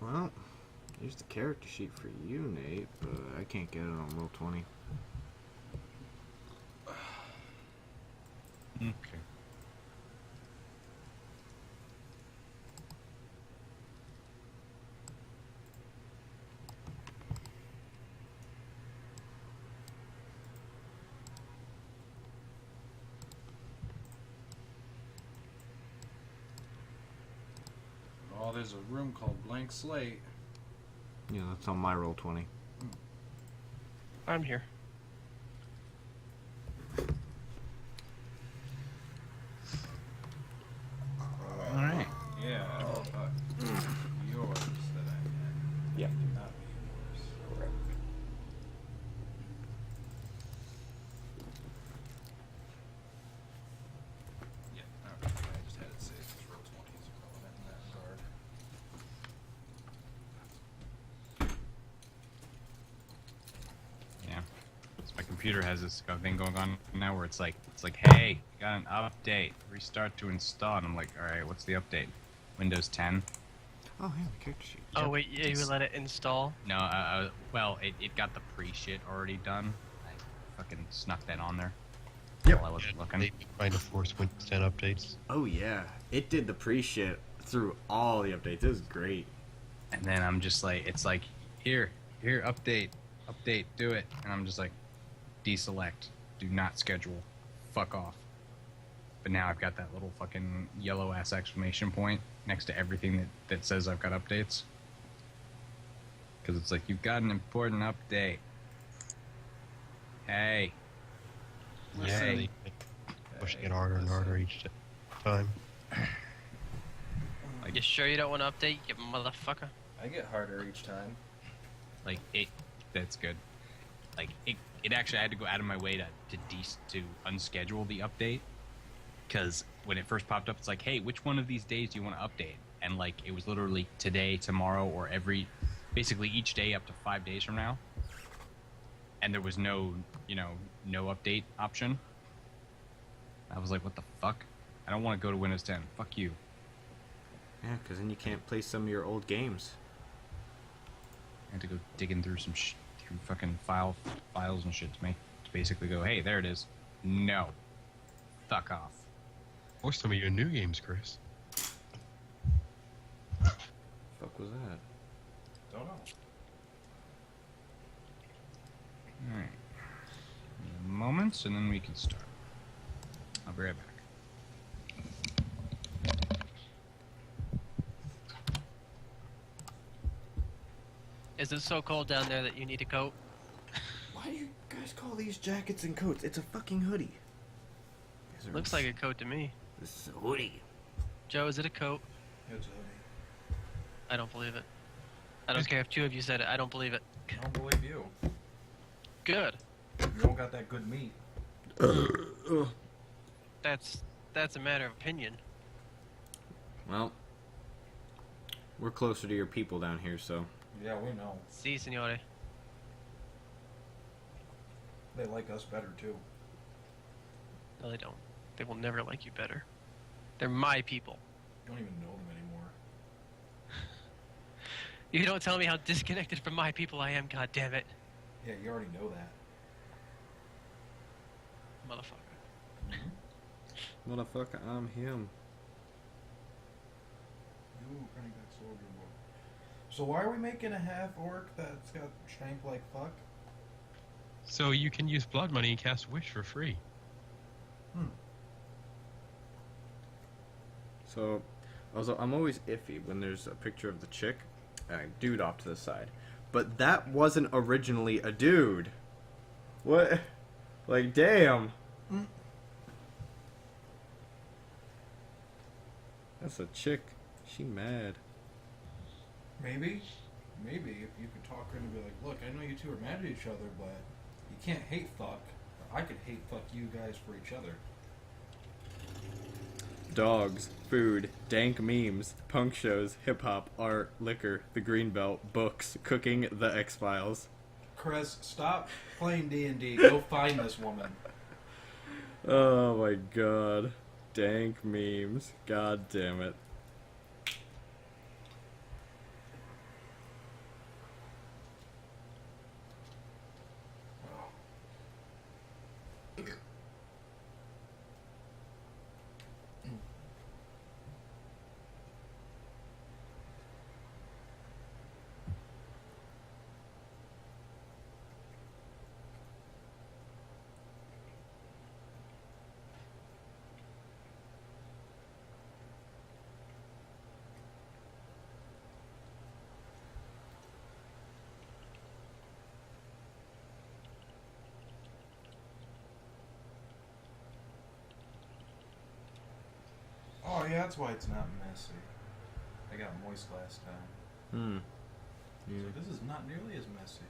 Well, here's the character sheet for you, Nate, but I can't get it on Roll20. Okay. Oh, there's a room called Blank Slate. Yeah, that's on my Roll20. I'm here. Alright. Yeah, yours that I had. Yep. Not yours. Correct. Yeah, okay. I just had it saved as roll 20s relevant in that regard. Yeah. So my computer has this thing going on now where it's like, hey, got an update. Restart to install. And I'm like, alright, what's the update? Windows 10? Oh, yeah, the character sheet. Oh wait, yeah, you would let it install? No, well, it got the pre-shit already done. I fucking snuck that on there. Yep. While I was looking. They trying to force Windows 10 updates. Oh, yeah. It did the pre-shit through all the updates. It was great. And then I'm just like, it's like, here, update, do it. And I'm just like, deselect, do not schedule, fuck off. But now I've got that little fucking yellow ass exclamation point next to everything that says I've got updates. Because it's like, you've got an important update. Hey. Yeah, Hey. they pushing it harder and harder each time. You sure you don't want to update, you motherfucker? I get harder each time. Like, that's good. Like, it actually, I had to go out of my way to unschedule the update. Because when it first popped up, it's like, hey, which one of these days do you want to update? And, like, it was literally today, tomorrow, or basically each day up to 5 days from now. And there was no update option. I was like, what the fuck? I don't want to go to Windows 10. Fuck you. Yeah, because then you can't play some of your old games. I had to go digging through through fucking files and shit to basically go, hey, there it is. No. Fuck off. Or some of your new games, Chris. Fuck was that? Don't know. Alright. Moments, and then we can start. I'll be right back. Is it so cold down there that you need a coat? Why do you guys call these jackets and coats? It's a fucking hoodie. Looks like a coat to me. This is a hoodie. Joe, is it a coat? It's a hoodie. I don't believe it. I don't care if two of you said it. I don't believe it. I don't believe you. Good. You don't got that good meat. That's a matter of opinion. Well, we're closer to your people down here, so. Yeah, we know. Si, signore. They like us better, too. No, they don't. They will never like you better. They're my people. You don't even know them anymore. You don't tell me how disconnected from my people I am, God damn it. Yeah, you already know that. Motherfucker. Motherfucker, I'm him. You running back soldier boy. So why are we making a half orc that's got strength like fuck? So you can use blood money and cast Wish for free. So, also, I'm always iffy when there's a picture of the chick and a dude off to the side. But that wasn't originally a dude. What? Like, damn. That's a chick. She mad. Maybe if you could talk her and be like, look, I know you two are mad at each other, but you can't hate fuck. I could hate fuck you guys for each other. Dogs, food, dank memes, punk shows, hip-hop, art, liquor, the Greenbelt, books, cooking, the X-Files. Chris, stop playing D&D. Go find this woman. Oh my god. dank memes. God damn it. Oh yeah, that's why it's not messy. I got moist last time. Hmm. Yeah. So this is not nearly as messy.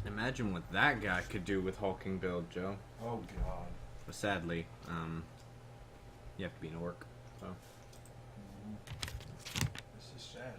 Imagine what that guy could do with hulking build, Joe. Oh god. But sadly, you have to be an orc. So. This is sad.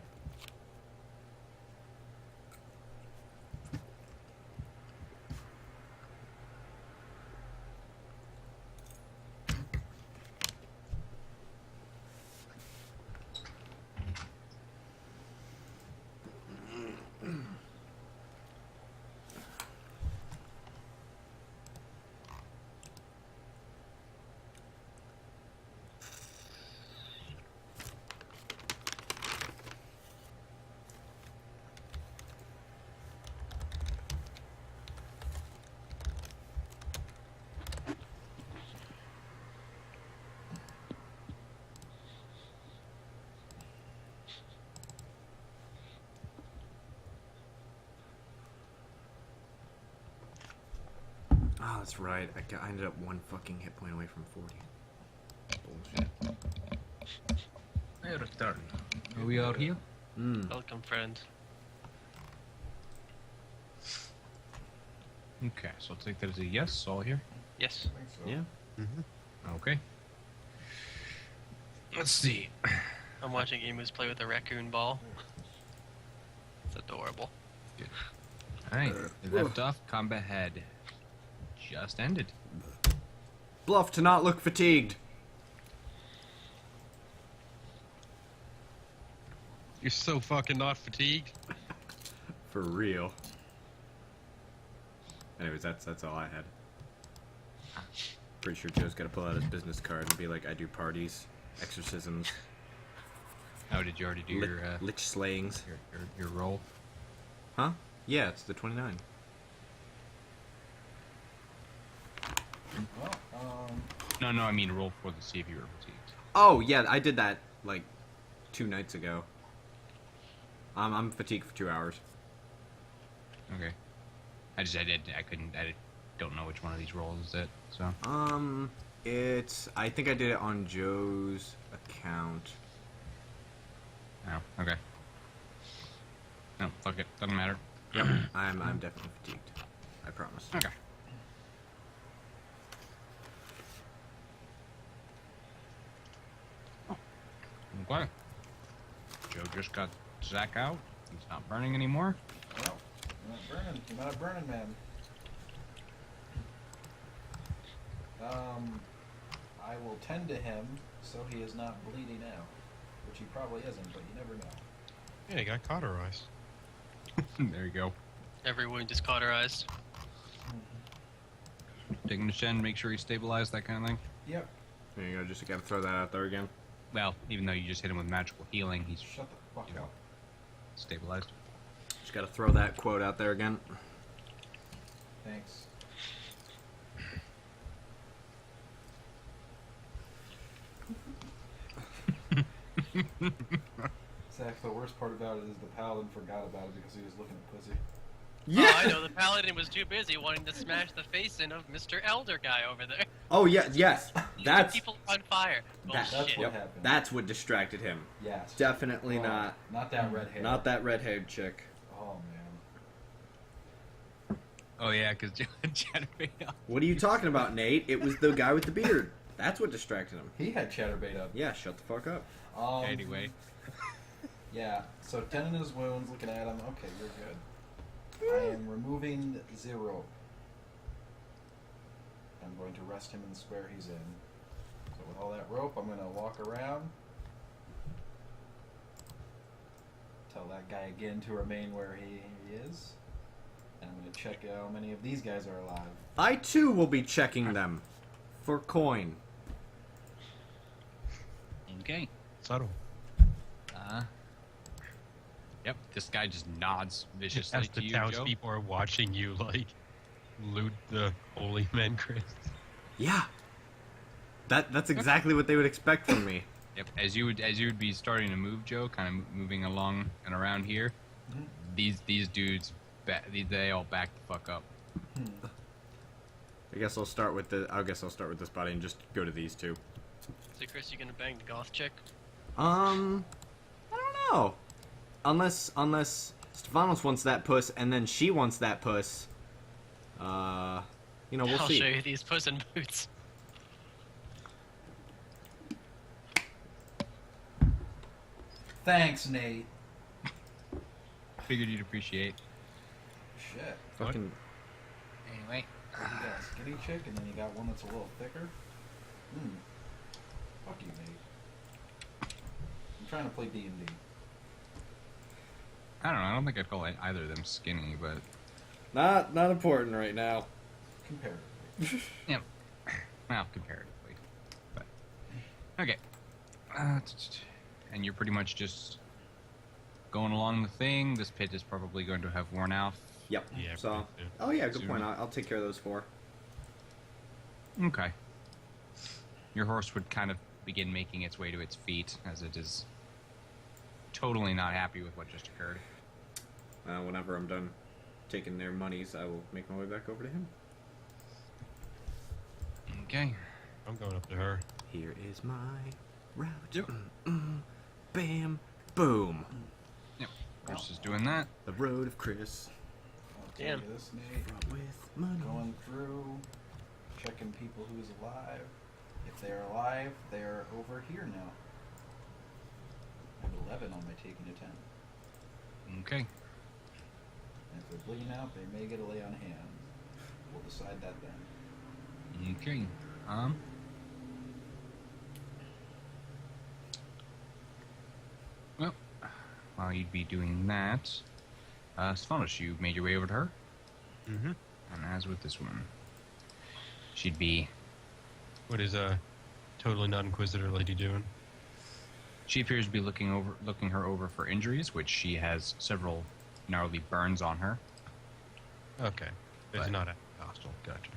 Oh, that's right. I ended up one fucking hit point away from 40. Bullshit. I return. Are we out here? Welcome, friend. Okay, so I'll take that as a yes, all here. Yes. I think so. Yeah. Okay. Let's see. I'm watching emus play with a raccoon ball. It's adorable. Alright, left off, combat had just ended. Bluff to not look fatigued. You're so fucking not fatigued. For real. Anyways, that's all I had. Pretty sure Joe's gotta pull out his business card and be like, I do parties, exorcisms, Oh, did you already do your, lich slayings. your roll? Huh? Yeah, it's the 29. Well, No, I mean roll for the see if you were fatigued. Oh, yeah, I did that, like, 2 nights ago. I'm fatigued for 2 hours. Okay. I don't know which one of these roles is it. So. I think I did it on Joe's account. Oh, okay. No, fuck it. Doesn't matter. Yep. I'm definitely fatigued. I promise. Okay. Okay. Joe just got Zach out. He's not burning anymore. Well, you're not burning. You're not a burning man. I will tend to him so he is not bleeding out, which he probably isn't, but you never know. Yeah, he got cauterized. There you go. Every wound is cauterized. Take him to Shen, make sure he's stabilized, that kind of thing. Yep. There you go. Just gotta throw that out there again. Well, even though you just hit him with magical healing, he's Shut the fuck You know. up. stabilized. Just gotta throw that quote out there again. Thanks. Zach, the worst part about it is the Paladin forgot about it because he was looking at pussy. Oh, I know. The Paladin was too busy wanting to smash the face in of Mr. Elder guy over there. Oh yeah, yes. That's People on fire. That- Bullshit. That's what happened. that's what distracted him. Yes. Definitely Oh, not. Not that red hair. Not that red-haired chick. Oh, man. Oh yeah, because Joe had Chatterbait up. What are you talking about, Nate? It was the guy with the beard. That's what distracted him. He had Chatterbait up. Yeah, shut the fuck up. Anyway. Yeah, so 10 in his wounds, looking at him. Okay, you're good. I am removing 0. I'm going to rest him in the square he's in. So with all that rope, I'm going to walk around. Tell that guy again to remain where he is. And I'm going to check how many of these guys are alive. I too will be checking them for coin. Okay. Subtle. Yep, this guy just nods viciously As to the you, Joe. townspeople are watching you, like, loot the holy men crest. Yeah. That's exactly what they would expect from me. Yep, as you would be starting to move, Joe, kind of moving along and around here. Mhm. These dudes, they all back the fuck up. I guess I'll start with this body and just go to these two. So, Chris, you gonna bang the goth chick? I don't know. Unless Stefanos wants that puss and then she wants that puss. We'll I'll see. show you these puss in boots. Thanks, Nate. Figured you'd appreciate. Shit. Fucking. Anyway. You got a skinny chick, and then you got one that's a little thicker. Fuck you, Nate. I'm trying to play D&D. I don't know. I don't think I'd call either of them skinny, but Not important right now. Comparatively. yeah, well, comparatively. But okay, and you're pretty much just going along the thing. This pit is probably going to have worn out. Yep. Yeah, So. pretty soon. Oh yeah, good Soon. point. I'll take care of those 4. Okay. Your horse would kind of begin making its way to its feet, as it is totally not happy with what just occurred. Whenever I'm done taking their monies, I will make my way back over to him. Okay. I'm going up to her. Here is my route. Yep. Bam, boom. Yep. Horse is doing that. The road of Chris. I'll tell Damn. you this, Nate. Fraught with money. Going through, checking people who's alive. If they're alive, they're over here now. I have 11 on my taking to 10. Okay. And if they're bleeding out, they may get a lay on hands. We'll decide that then. Okay. Well, while you'd be doing that, Stefanos, you made your way over to her. Mm-hmm. And as with this woman, she'd be. What is a totally not inquisitor lady doing? She appears to be looking her over for injuries, which she has several gnarly burns on her. Okay. It's But- not a hostile. Gotcha.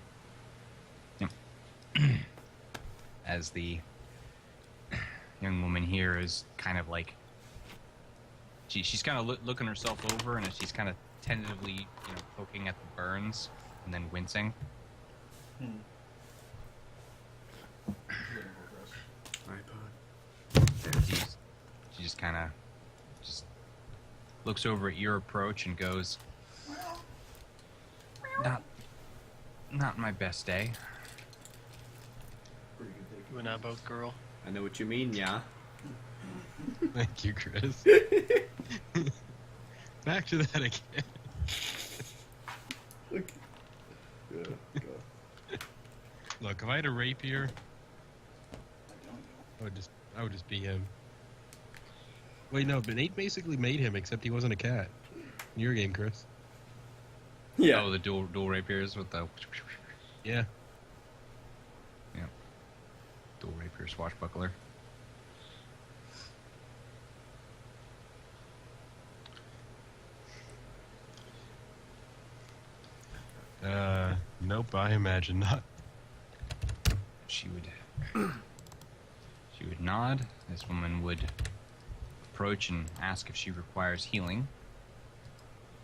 As the young woman here is kind of like she's kind of looking herself over, and she's kind of tentatively, poking at the burns, and then wincing. She just kind of looks over at your approach and goes, not my best day. You and I both, girl. I know what you mean, yeah. Thank you, Chris. Back to that again. Look. Yeah, go. Look, if I had a rapier, I would just be him. Wait, no, but Nate basically made him, except he wasn't a cat. In your game, Chris. Yeah. Oh, the dual rapiers with the... Yeah. Yeah. Dual rapier swashbuckler. Nope, I imagine not. She would nod. This woman would approach and ask if she requires healing,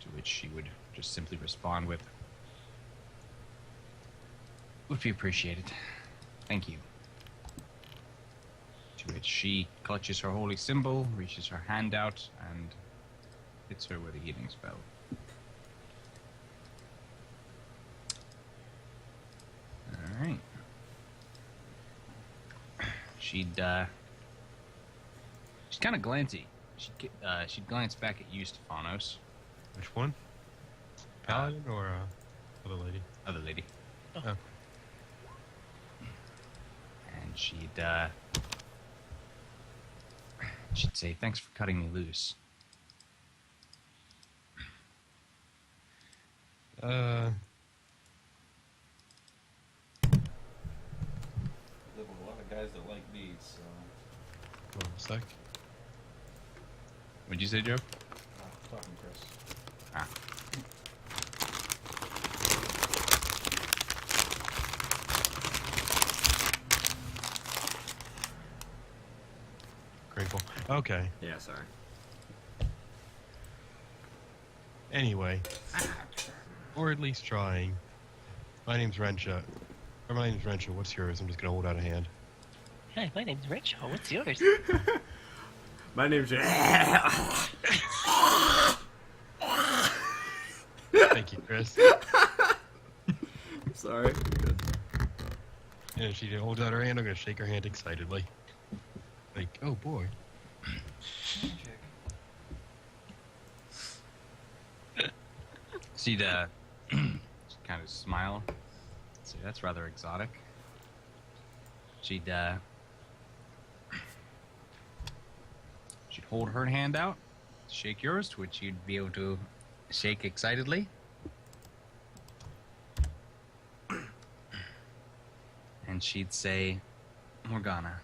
to which she would just simply respond with, "Would be appreciated. Thank you." To which she clutches her holy symbol, reaches her hand out, and hits her with a healing spell. Alright. She'd kind of glancy. She'd glance back at you, Stefanos. Which one? Paladin or other lady? Other lady. Oh. And she'd say, "Thanks for cutting me loose." Live with a lot of guys that like beads, so. Hold on a sec. What'd you say, Joe? Talking Chris. Ah. Grateful. Okay. Yeah, sorry. Anyway. Or at least trying. My name's Rensha. Or my name's Rensha. What's yours? I'm just gonna hold out a hand. Hey, my name's Rich. Oh, what's yours? My name's... Thank you, Chris. Sorry. Good. And she holds out her hand. I'm gonna shake her hand excitedly. Like, oh boy. She'd kind of smile. Say, "That's rather exotic." She'd hold her hand out, shake yours, which you'd be able to shake excitedly. And she'd say, "Morgana."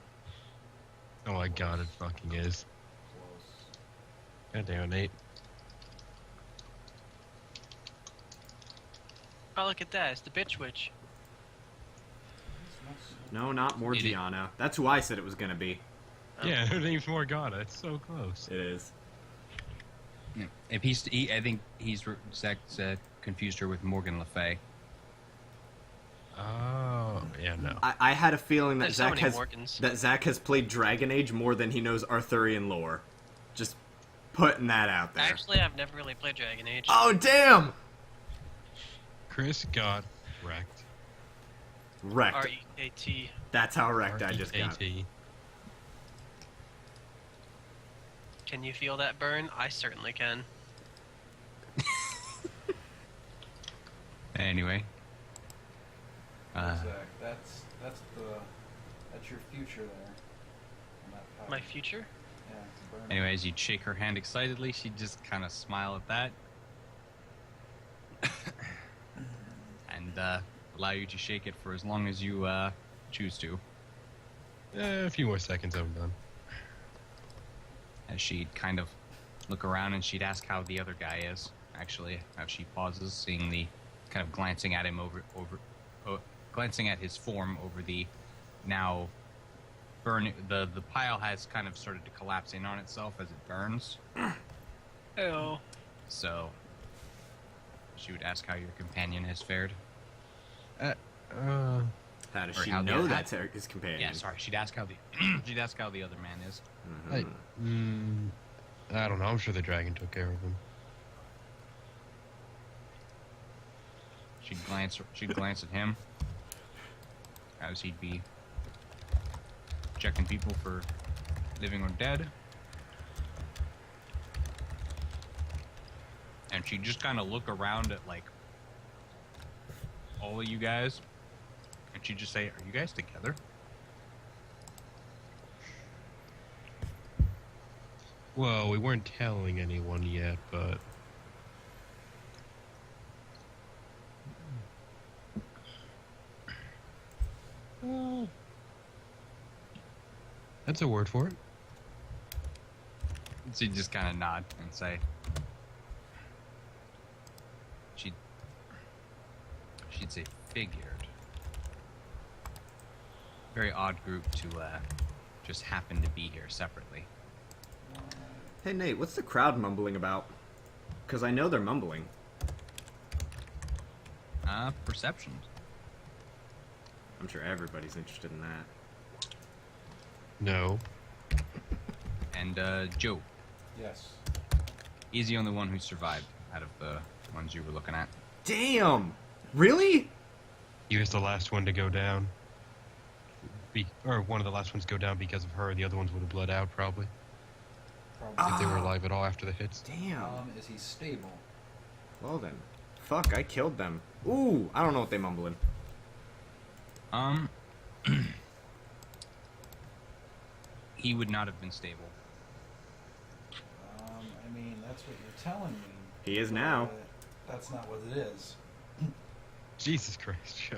Oh my god, it fucking is. God damn it, Nate. Oh, look at that. It's the bitch witch. No, not Morgiana. That's who I said it was gonna be. Oh. Yeah, her name's Morgana. It's so close. It is. Yeah. If I think Zach's confused her with Morgan Le Fay. Oh, yeah, no. I had a feeling that There's so many Morgans. Zach has played Dragon Age more than he knows Arthurian lore. Just putting that out there. Actually, I've never really played Dragon Age. Oh damn! Chris got wrecked. Wrecked. R-E-A-T. That's how wrecked I just got. R-E-A-T. Can you feel that burn? I certainly can. Anyway. Zach, that's your future there. On that pile. My future? Yeah, it's burning. Anyways, you'd shake her hand excitedly. She'd just kind of smile at that. And allow you to shake it for as long as you choose to. A few more seconds, I'm done. As she'd kind of look around and she'd ask how the other guy is, actually. How she pauses, seeing the kind of glancing at him glancing at his form over the now burn. The pile has kind of started to collapse in on itself as it burns. Oh. So she would ask how your companion has fared. How does Or she how the- know that's his companion? Yeah, sorry. She'd ask how the she'd ask how the other man is. Mhm. I don't know. I'm sure the dragon took care of him. She'd glance at him as he'd be checking people for living or dead. And she'd just kind of look around at like all of you guys, and she'd just say, "Are you guys together?" Well, we weren't telling anyone yet, but that's a word for it. She'd just kind of nod and say, she'd say, "Figured." Very odd group to just happen to be here separately. Hey Nate, what's the crowd mumbling about? Because I know they're mumbling. Perceptions. I'm sure everybody's interested in that. No. And Joe, Yes. he's the only one who survived out of the ones you were looking at. Damn! Really? He was the last one to go down. Or one of the last ones to go down because of her. The other ones would have bled out, probably. If they were alive at all after the hits. Damn. Is he stable? Well then. Fuck, I killed them. Ooh, I don't know what they mumbling. He would not have been stable. I mean, that's what you're telling me. He is now. But that's not what it is. Jesus Christ, Joe.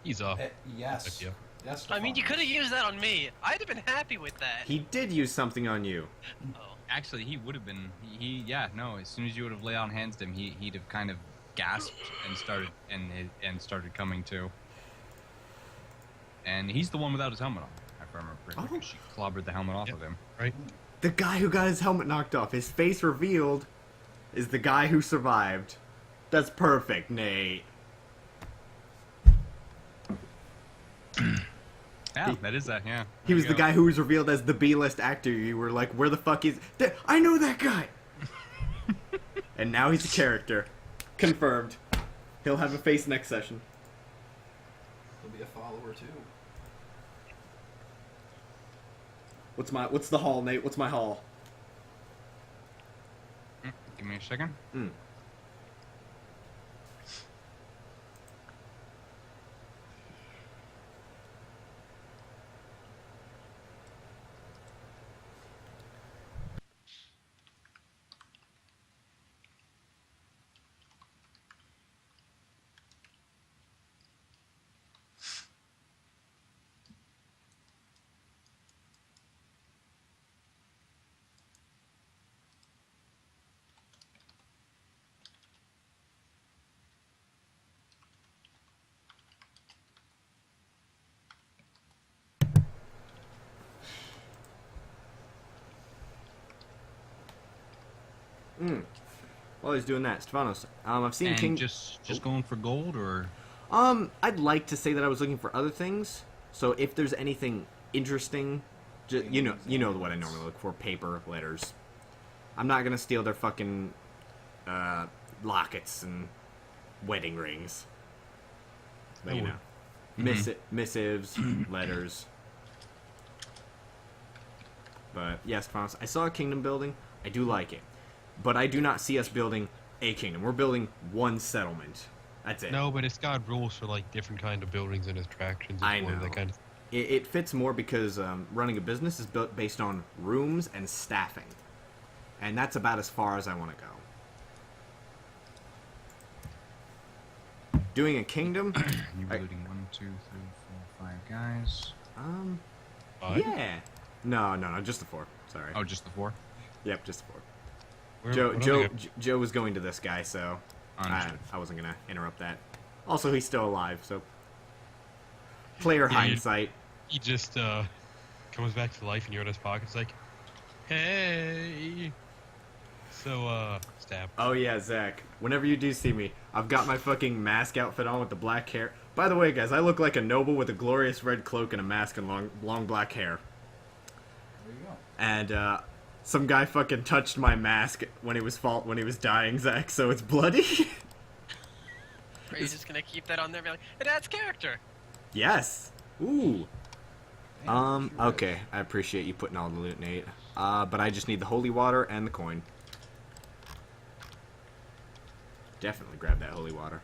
He's off. Yes. Yeah. Yes. I mean, you could have used that on me. I'd have been happy with that. He did use something on you. Oh. Actually, he would have been. As soon as you would have laid on hands to him, he'd have kind of gasped and started coming to. And he's the one without his helmet on, if I remember correctly. Oh. She clobbered the helmet off of him. Right? The guy who got his helmet knocked off, his face revealed, is the guy who survived. That's perfect, Nate. Yeah, that is that. Yeah. He was the guy who was revealed as the B-list actor. You were like, where the fuck is... I know that guy! And now he's a character. Confirmed. He'll have a face next session. He'll be a follower too. What's the haul, Nate? What's my haul? Give me a second. While he's doing that, Stefanos, I've seen And King... just going for gold, or I'd like to say that I was looking for other things. So if there's anything interesting, you know what I normally look for: paper, letters. I'm not gonna steal their fucking lockets and wedding rings. But I you would. know, missives, letters. But yes, Stefanos, I saw a kingdom building. I do like it, but I do not see us building a kingdom. We're building one settlement. That's it. No, but it's got rules for like different kind of buildings and attractions. I One of know. that kind of. It fits more because running a business is built based on rooms and staffing. And that's about as far as I want to go. Doing a kingdom? you're looting 1, 2, 3, 4, 5 guys. Five? Yeah. No, just the 4. Sorry. Oh, just the 4. Yep, just the 4. What do we got? Joe was going to this guy, so I wasn't going to interrupt that. Also, he's still alive, so... Player Yeah, hindsight. He just comes back to life and you're in his pockets like, hey. So, Stab. Oh yeah, Zach. Whenever you do see me, I've got my fucking mask outfit on with the black hair. By the way, guys, I look like a noble with a glorious red cloak and a mask and long black hair. There you go. And some guy fucking touched my mask when he was dying, Zach. So it's bloody. Are you just gonna keep that on there and be like, it adds character? Yes. Ooh. Damn, sure Okay. is. I appreciate you putting all the loot, Nate. But I just need the holy water and the coin. Definitely grab that holy water.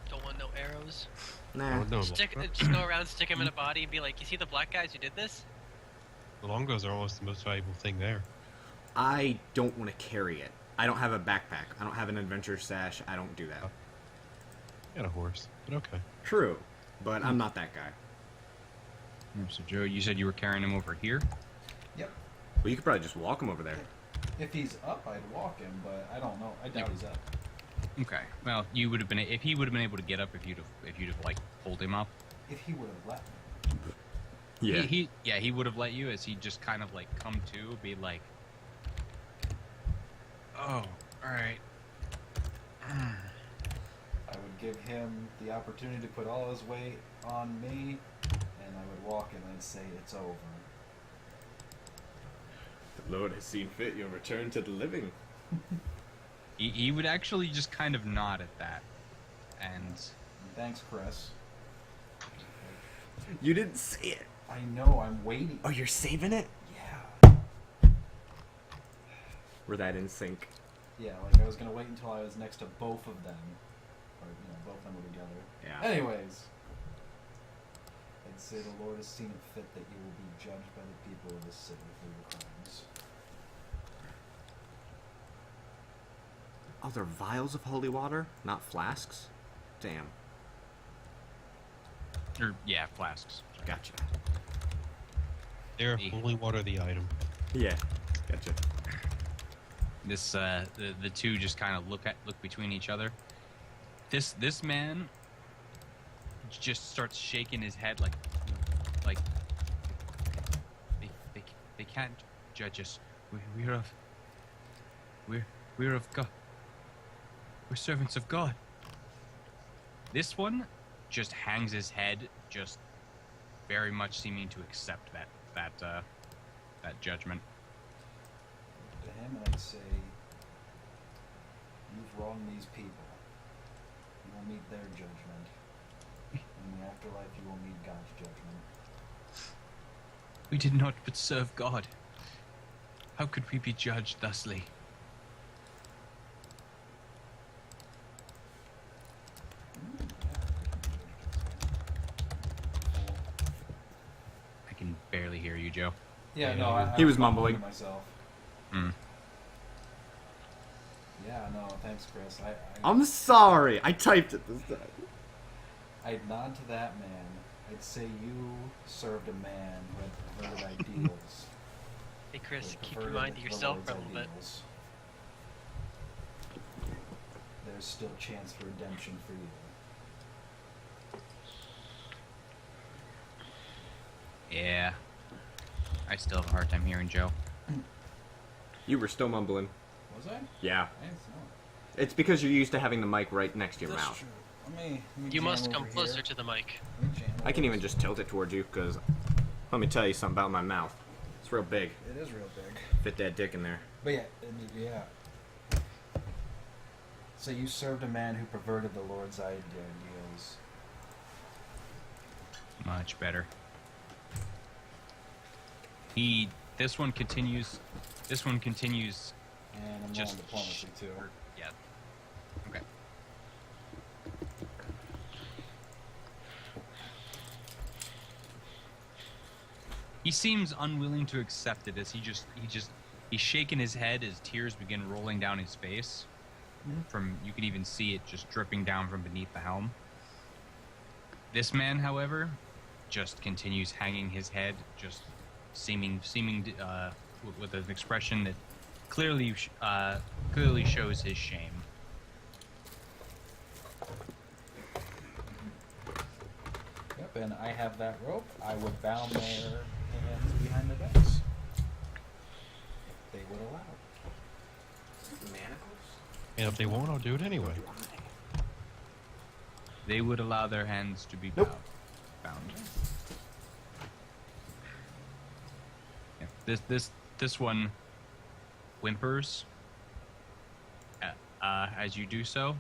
Don't want no arrows. Nah. Oh, no, Just go around, stick him in a body, and be like, you see the black guys who did this? the longbows are almost the most valuable thing there. I don't want to carry it. I don't have a backpack. I don't have an adventure stash. I don't do that. And a horse, but okay. True, but I'm not that guy. So Joe, you said you were carrying him over here? Yep. Well, you could probably just walk him over there. If he's up, I'd walk him, but I don't know. I doubt he's up. Okay. Well, you would have been if he would have been able to get up if you'd have like pulled him up. If he would have let me. Yeah. He would have let you as he just kind of like come to be like, oh, all right. I would give him the opportunity to put all his weight on me, and I would walk him and say it's over. The Lord has seen fit your return to the living. He would actually just kind of nod at that, and Thanks, Chris. You didn't say it. I know, I'm waiting. Oh, you're saving it? Yeah. We're that in sync. Yeah, like I was gonna wait until I was next to both of them. Or, both of them were together. Yeah. Anyways. I'd say the Lord has seen it fit that you will be judged by the people of this city for your crimes. Oh, they're vials of holy water, not flasks? Damn. or yeah, flasks. Gotcha. There, Yeah. holy water the item. Yeah, gotcha. This the two just kind of look between each other. This man just starts shaking his head like they can't judge us. We're of God. We're servants of God. This one just hangs his head, just very much seeming to accept that judgment. To him, I'd say, you've wronged these people. You will meet their judgment. In the afterlife, you will meet God's judgment. We did not but serve God. How could we be judged thusly? I can barely hear you, Joe. Yeah, no, I He was mumbling. to myself. Hmm. Yeah, no, thanks, Chris. I'm sorry. I typed it this time. I'd nod to that man. I'd say you served a man who had perverted ideals. Hey Chris, who keep your perverted mind to the yourself Lord's for a little bit. ideals. There's still chance for redemption for you. Yeah. I still have a hard time hearing Joe. You were still mumbling. Was I? Yeah. I didn't know. It's because you're used to having the mic right next to your That's mouth. true. Let me You jam must over come here. closer to the mic. Let me jam I can over even this. just tilt it towards you, because let me tell you something about my mouth. It's real big. It is real big. Fit that dick in there. But yeah. So you served a man who perverted the Lord's ideals. Much better. This one continues. And I'm Just on diplomacy too. Yeah. Okay. He seems unwilling to accept it as he's shaking his head as tears begin rolling down his face. Mhm. You can even see it just dripping down from beneath the helm. This man, however, just continues hanging his head, just seeming with an expression that clearly shows his shame. Yep, and I have that rope. I would bound their hands behind their backs. would allow. Manacles? And if they won't, I'll do it anyway. They would allow their hands to be Nope. bound. Yeah, this one whimpers as you do so.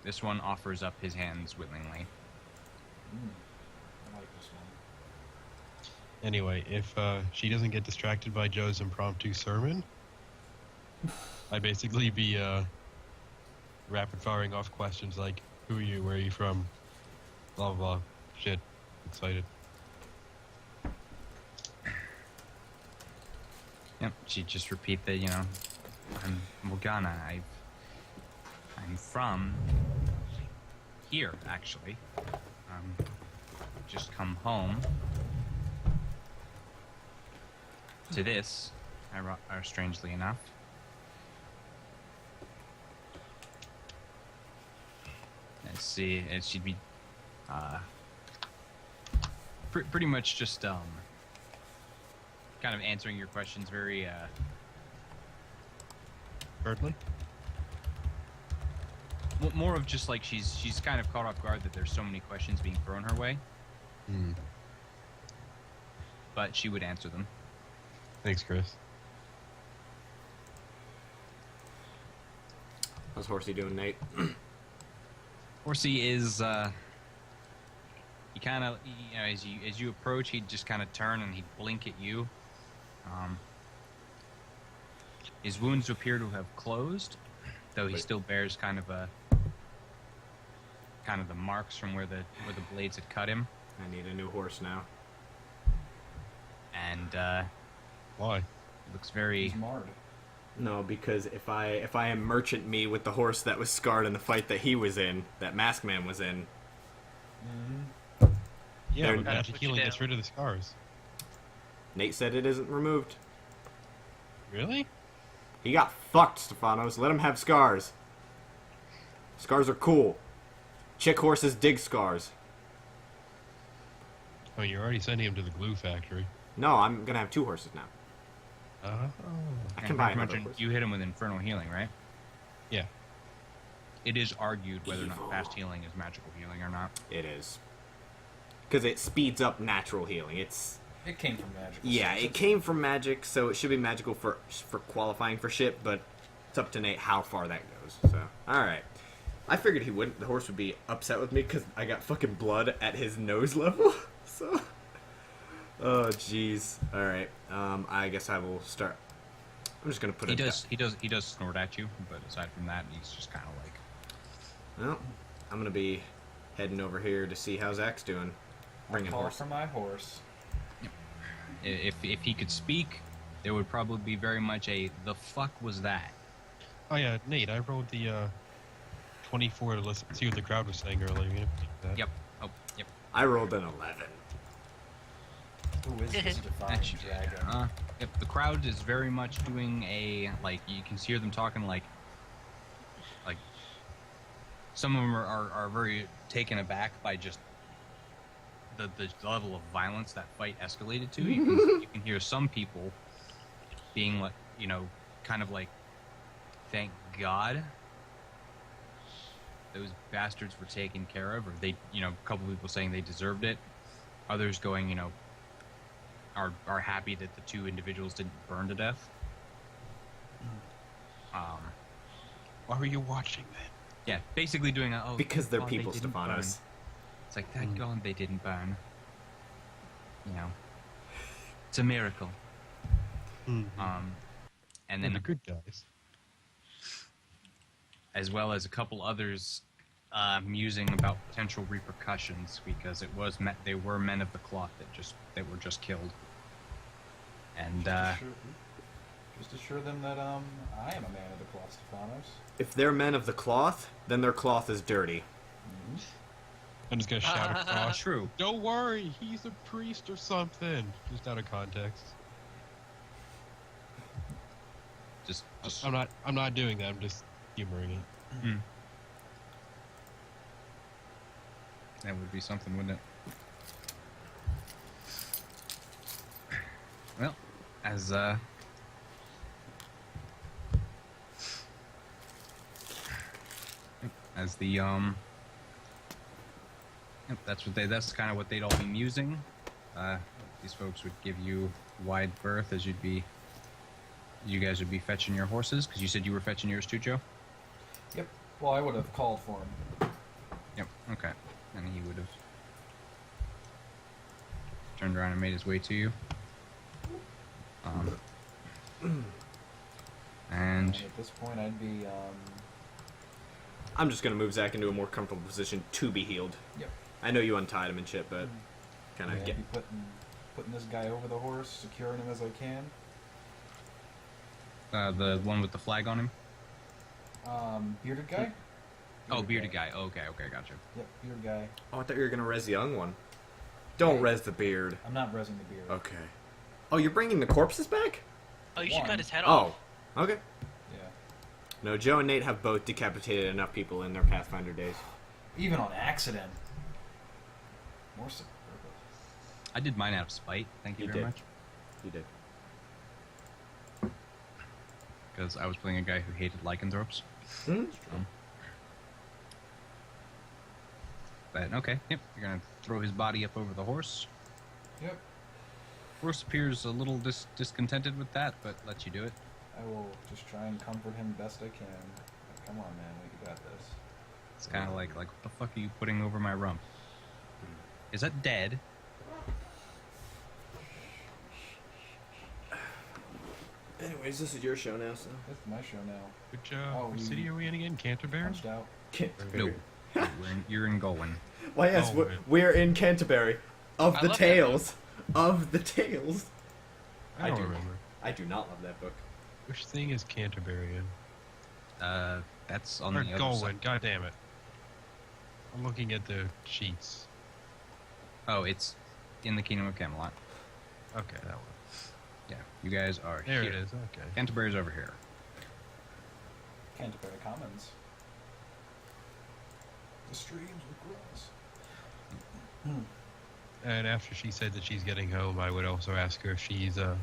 This one offers up his hands willingly. I like this one. Anyway, if she doesn't get distracted by Joe's impromptu sermon, I basically be rapid firing off questions like, who are you, where are you from, blah blah blah. Shit, excited. Yep, she'd just repeat that, I'm Morgana. I'm from here, actually. Just come home to this, strangely enough. Let's see, she'd be pretty much just kind of answering your questions very Thirdly? more of just like she's kind of caught off guard that there's so many questions being thrown her way, but she would answer them. Thanks, Chris. How's Horsey doing, Nate? Horsey is he kind of, as you approach, he'd just kind of turn and he'd blink at you. His wounds appear to have closed, though he still bears kind of the marks from where the blades had cut him. I need a new horse now. And Why? looks very. He's marred. No, because if I am merchant me with the horse that was scarred in the fight that he was in, that Masked Man was in, Yeah, They're- but magic Put you healing gets down. rid of the scars. Nate said it isn't removed. Really? He got fucked, Stefanos. Let him have scars. Scars are cool. Chick horses dig scars. Oh, you're already sending him to the glue factory. No, I'm gonna have two horses now. Oh. I And can buy not to another mention, horse. you hit him with infernal healing, right? Yeah. It is argued whether or not Evil. fast healing is magical healing or not. It is. Because it speeds up natural healing. It came from magic. Yeah, it came from magic, so it should be magical for qualifying for shit, but it's up to Nate how far that goes. So, alright. I figured he wouldn't. The horse would be upset with me because I got fucking blood at his nose level. So, oh jeez. Alright. I guess I will start. I'm just gonna put He it. does snort at you, but aside from that, he's just kind of like. Well, I'm gonna be heading over here to see how Zach's doing. Bringing Call horse. for my horse. If he could speak, there would probably be very much a "the fuck was that." Oh yeah, Nate, I rolled the 24 to listen, see what the crowd was saying earlier. You know, that. Yep. Oh, yep. I rolled an 11. Who is this divine That should dragon? Yep. The crowd is very much doing a like. You can hear them talking like. Some of them are very taken aback by just the level of violence that fight escalated to. You can hear some people being like, kind of like, thank God those bastards were taken care of, or they, a couple people saying they deserved it. Others going, are happy that the two individuals didn't burn to death. Why were you watching then? Yeah, basically doing a, Because they're God, people, they didn't Stefanos. burn. It's like, thank God they didn't burn. It's a miracle. Mm-hmm. And And then the good guys. as well as a couple others musing about potential repercussions because they were men of the cloth that were just killed. And Just assure them that I am a man of the cloth, Stefanos. If they're men of the cloth, then their cloth is dirty. I'm just gonna shout across. true. Don't worry, he's a priest or something. Just out of context. Just I'm not doing that. I'm just humoring it. that would be something, wouldn't it? Well, as as the Yep, that's kind of what they'd all be musing. These folks would give you wide berth as you guys would be fetching your horses, because you said you were fetching yours too, Joe? Yep. Well, I would have called for him. Yep, okay. And he would have turned around and made his way to you. And At this point, I'd be. I'm just gonna move Zach into a more comfortable position to be healed. Yep. I know you untied him and shit, but kind of I'd get. be putting this guy over the horse, securing him as I can. the one with the flag on him? Bearded guy? Oh, bearded guy. Okay, gotcha. Yep, bearded guy. Oh, I thought you were gonna res the young one. Don't res the beard. I'm not resing the beard. Okay. Oh, you're bringing the corpses back? Oh, you should One. cut his head off. Oh, okay. Yeah. No, Joe and Nate have both decapitated enough people in their Pathfinder days. Even on accident. More so. I did mine out of spite. Thank you You very did. much. You did. Because I was playing a guy who hated lycanthropes. Hmm? But okay, yep. You're gonna throw his body up over the horse. Yep. Horse appears a little discontented with that, but lets you do it. I will just try and comfort him best I can. Like, come on, man. We got this. It's kind of like what the fuck are you putting over my rump? Is that dead? Anyways, this is your show now, so. It's my show now. Which Oh, which you- city are we in again? Canterbury? Punched out. No. You're in Golwyn. Why, yes, Oh, we're, man. we're in Canterbury. Of I the love that tales. Of the tales. I I don't do. remember. I do not love that book. Which thing is Canterbury in? That's on Or the other Golwyn, side. god damn it. I'm looking at the sheets. Oh, it's in the Kingdom of Camelot. Okay, that one. Yeah, you guys are There here. it is, okay. Canterbury's over here. Canterbury Commons. The streams of grass. And after she said that she's getting home, I would also ask her if she's, or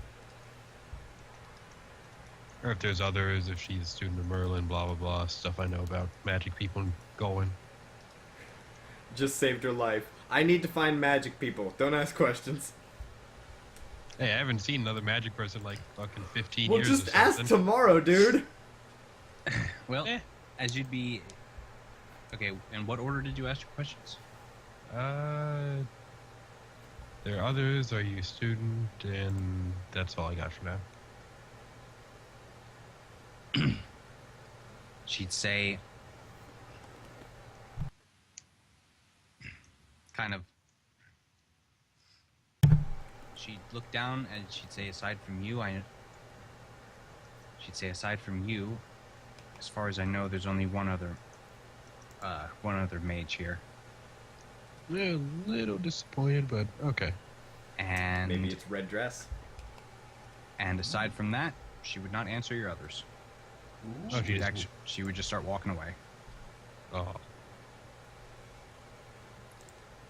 if there's others, if she's a student of Merlin, blah, blah, blah, stuff I know about magic people going. Just saved her life. I need to find magic people. Don't ask questions. Hey, I haven't seen another magic person like fucking 15 Well, years just or ask something. tomorrow, dude. Well, Eh. as you'd be... Okay, in what order did you ask your questions? There are others, are you a student, and that's all I got for now. She'd say... kind of... She'd look down and she'd say, aside from you, She'd say, aside from you, as far as I know, there's only one other mage here. A little disappointed, but okay. And Maybe it's red dress. and aside from that, she would not answer your others. Oh, She would just start walking away. Oh,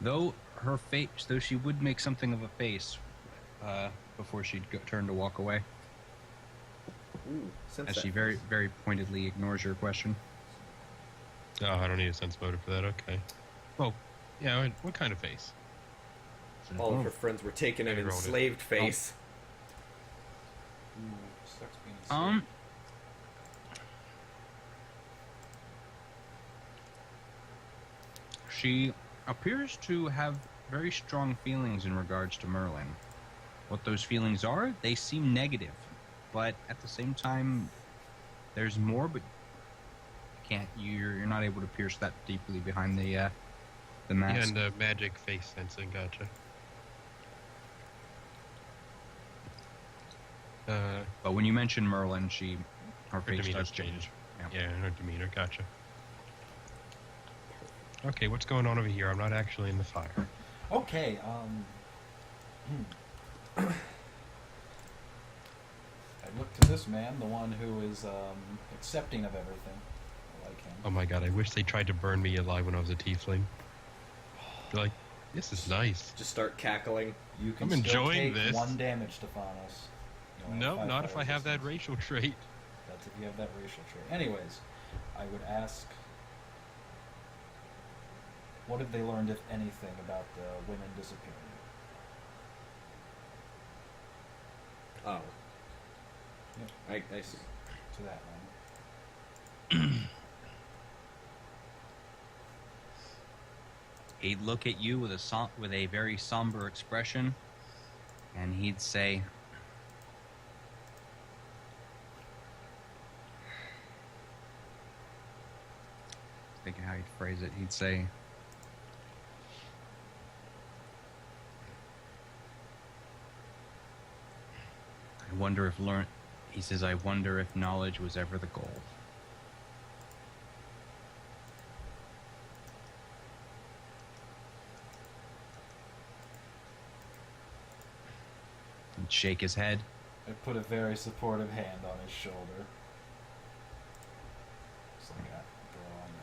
Though her face, though she would make something of a face before she'd turn to walk away, Ooh, sense as that. she very, very pointedly ignores your question. oh, I don't need a sense motive for that. Okay. Well, yeah. What kind of face? All of her friends were taken an I rolled it. enslaved face. Ooh, sucks being Um. She appears to have very strong feelings in regards to Merlin. What those feelings are, they seem negative, but at the same time, there's more. But you're not able to pierce that deeply behind the Yeah, mask. and magic face sensing. Gotcha. But when you mention Merlin, her Her face demeanor does change. Yeah. Yeah, her demeanor. Gotcha. Okay, what's going on over here? I'm not actually in the fire. Okay, I look to this man, the one who is accepting of everything. I like him. Oh my god, I wish they tried to burn me alive when I was a tiefling. They're like, this is nice. Just start cackling. You can I'm still enjoying take this. 1 damage, Stefanos. You only have No, 5 not if fire I have that resistance. racial trait. That's if you have that racial trait. Anyways, I would ask What have they learned, if anything, about the women disappearing? Oh. Yep. I see. To that one. He'd look at you with a very somber expression, and he'd say, thinking how he'd phrase it, he'd say, I wonder if knowledge was ever the goal. He'd shake his head. I put a very supportive hand on his shoulder. Just like that. Bro, I know.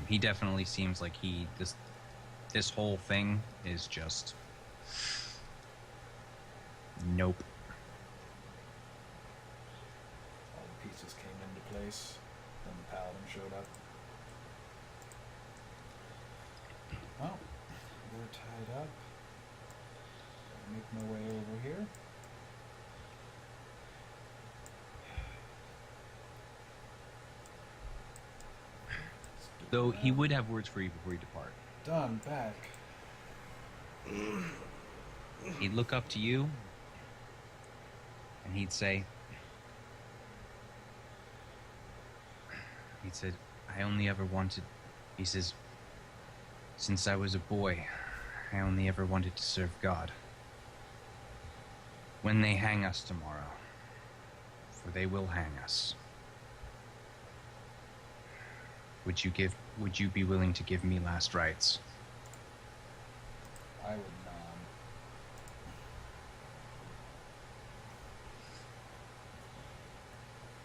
He definitely seems like this whole thing is just nope. All the pieces came into place. Then the Paladin showed up. Well, they're tied up. I'll make my way over here. Though he would have words for you before you depart. Done, back. He'd look up to you, and he'd say, I only ever wanted, he says, since I was a boy, I only ever wanted to serve God. When they hang us tomorrow, for they will hang us, would you be willing to give me last rites? I would nod.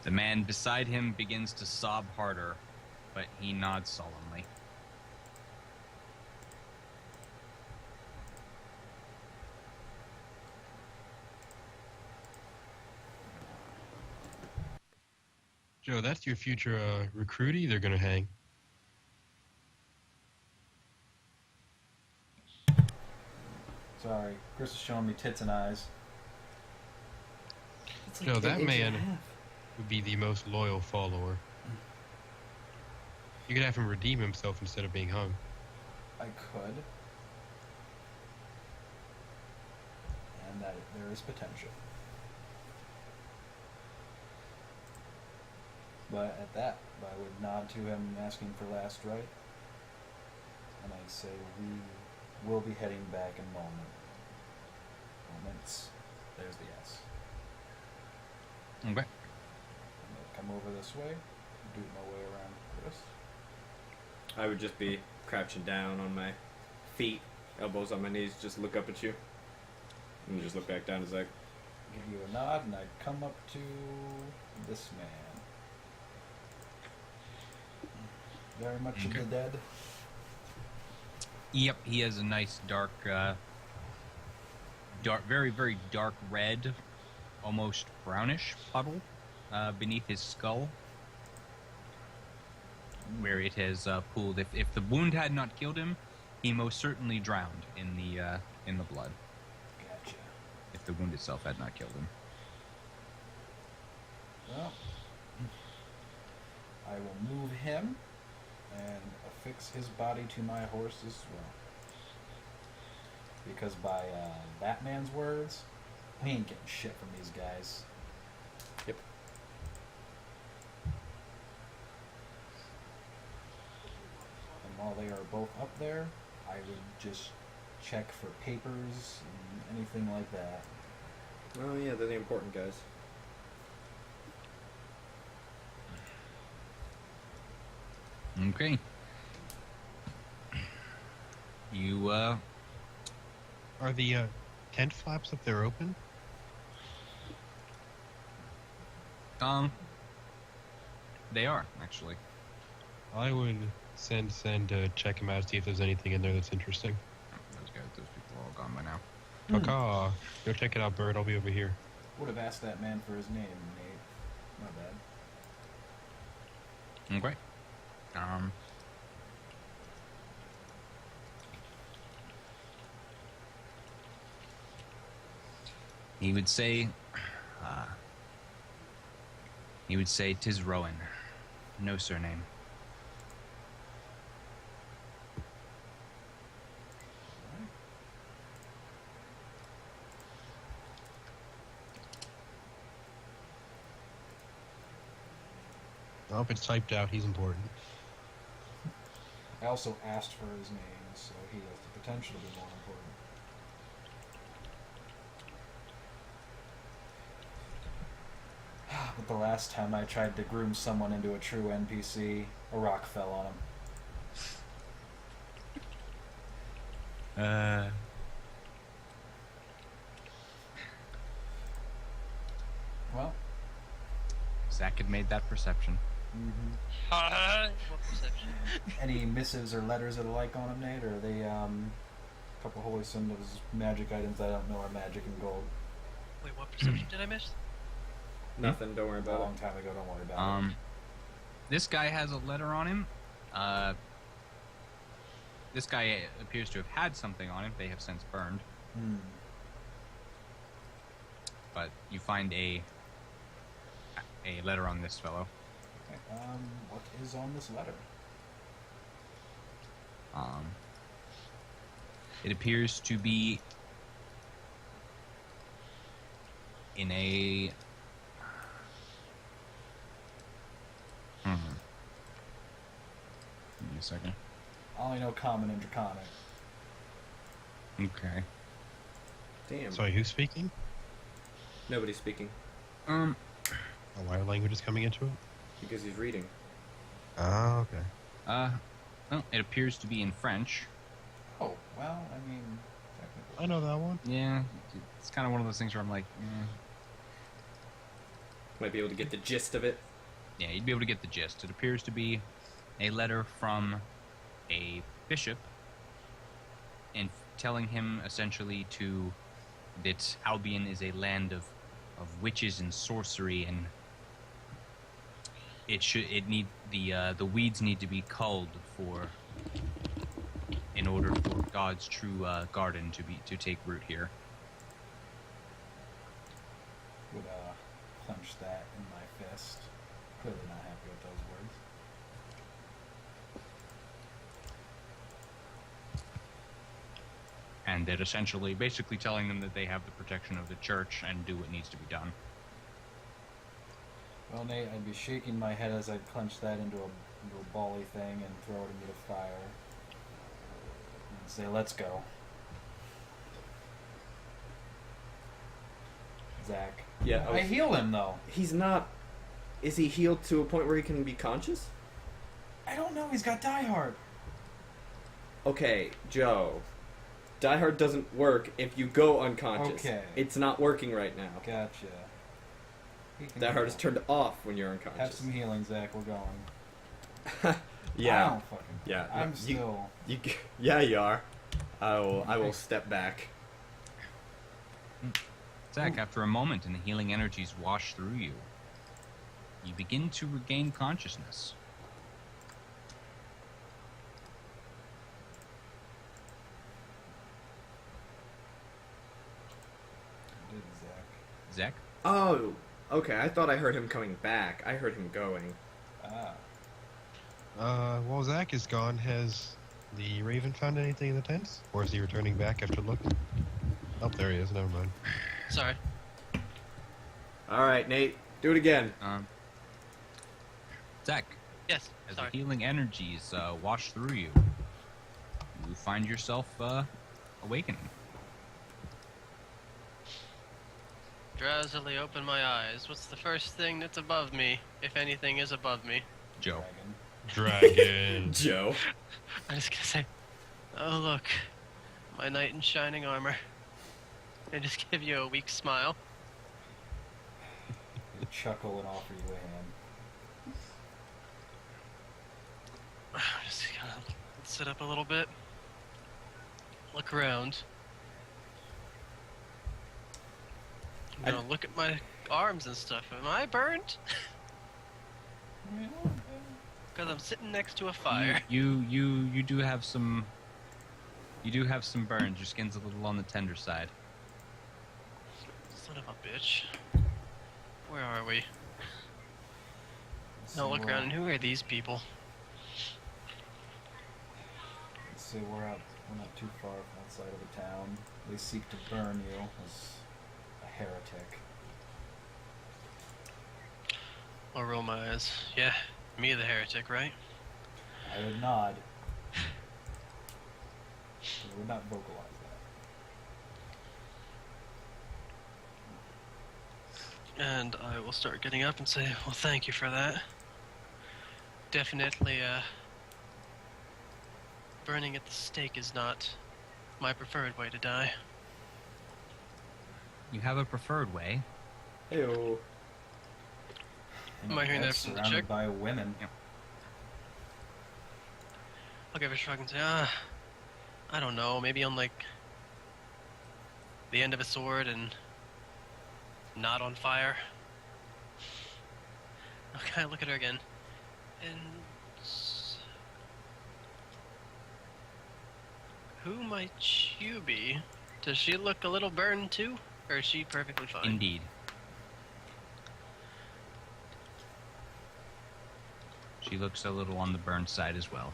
The man beside him begins to sob harder, but he nods solemnly. Joe, that's your future recruitee they're gonna hang. Sorry, Chris is showing me tits and eyes. Joe, that man would be the most loyal follower. You could have him redeem himself instead of being hung. I could. And that there is potential. But at that, I would nod to him asking for last right. And I'd say, we will be heading back in moments. There's the S. Okay. I'm gonna come over this way, do my way around Chris. I would just be crouching down on my feet, elbows on my knees, just look up at you. And just look back down as I... Give you a nod, and I'd come up to this man. Very much of the dead. Yep, he has a nice dark, very, very dark red, almost brownish puddle beneath his skull, where it has pooled. If the wound had not killed him, he most certainly drowned in the blood. Gotcha. If the wound itself had not killed him. Well, I will move him and affix his body to my horse as well. Because by Batman's words, we ain't getting shit from these guys. Yep. And while they are both up there, I would just check for papers and anything like that. Oh yeah, they're the important guys. Okay. You, Are the tent flaps up there open? they are, actually. I would send to check them out, see if there's anything in there that's interesting. Those people are all gone by now. Caw. Go check it out, Bird. I'll be over here. Would have asked that man for his name, Nate. My bad. Okay. He would say, "'Tis Rowan, no surname." Oh, if it's typed out, he's important. I also asked for his name, so he has the potential to be more important. But the last time I tried to groom someone into a true NPC, a rock fell on him. Well. Zach had made that perception. What perception? Any missives or letters of the like on him, Nate? Or are they a couple holy symbols, magic items I don't know are magic and gold? Wait, what perception did I miss? Nothing. Don't worry A about long it. time ago, don't worry about it. This guy has a letter on him. This guy appears to have had something on him. They have since burned. But you find a letter on this fellow. Okay, what is on this letter? It appears to be in a... Give me a second. I only know common and draconic. Okay. Damn. Sorry, who's speaking? Nobody's speaking Oh, why are languages coming into it? because he's reading. Oh, okay. Well, it appears to be in French. Oh, well, I mean, technically. I know that one. Yeah, it's kind of one of those things where I'm like, Might be able to get the gist of it. yeah, you'd be able to get the gist. It appears to be a letter from a bishop and telling him essentially that Albion is a land of witches and sorcery, and the weeds need to be culled in order for God's true garden to take root here. Would clench that in my fist. Clearly not happy with those words. And they're essentially basically telling them that they have the protection of the church and do what needs to be done. Well, Nate, I'd be shaking my head as I'd clench that into a bally thing and throw it into the fire. And say, let's go. Zach. Yeah, I heal him, though. He's not. Is he healed to a point where he can be conscious? I don't know. He's got Die Hard. Okay, Joe. Die Hard doesn't work if you go unconscious. Okay. It's not working right now. Gotcha. He can Die Hard heal. is turned off when you're Have unconscious. some healing, Zach. We're going. I Yeah. don't fucking. Yeah. I'm You- still. Yeah, you are. I will step back. Zach, after a moment and the healing energies wash through you, you begin to regain consciousness. Did Zach. Zach? Oh, okay. I thought I heard him coming back. I heard him going. Ah. While Zach is gone, has the Raven found anything in the tents? Or is he returning back after looking? Oh, there he is. Never mind. Sorry. All right, Nate. Do it again. Zach, Yes. as Sorry. the healing energies wash through you, you find yourself awakening. Drowsily open my eyes. What's the first thing that's above me, if anything is above me? Joe. Dragon. Dragon. Joe. I'm just gonna say, oh look, my knight in shining armor. And just give you a weak smile. They chuckle and offer you a hand. Just gonna sit up a little bit. Look around. You know, look at my arms and stuff. Am I burned? Because I'm sitting next to a fire. You do have some. You do have some burns. Your skin's a little on the tender side. Son of a bitch. Where are we? So Now look around, and who are these people? Let's say we're not too far from outside of the town. They seek to burn you as a heretic. I'll roll my eyes. Yeah, me the heretic, right? I would nod. I would not vocalize that. And I will start getting up and say, well, thank you for that. Definitely, burning at the stake is not my preferred way to die. You have a preferred way. Heyo. Am I hearing that from the surrounded chick? by women. I'll give a shrug and say, I don't know, maybe on like the end of a sword and not on fire. I'll kind of look at her again. And who might you be? Does she look a little burned too? Or is she perfectly fine? Indeed. She looks a little on the burned side as well.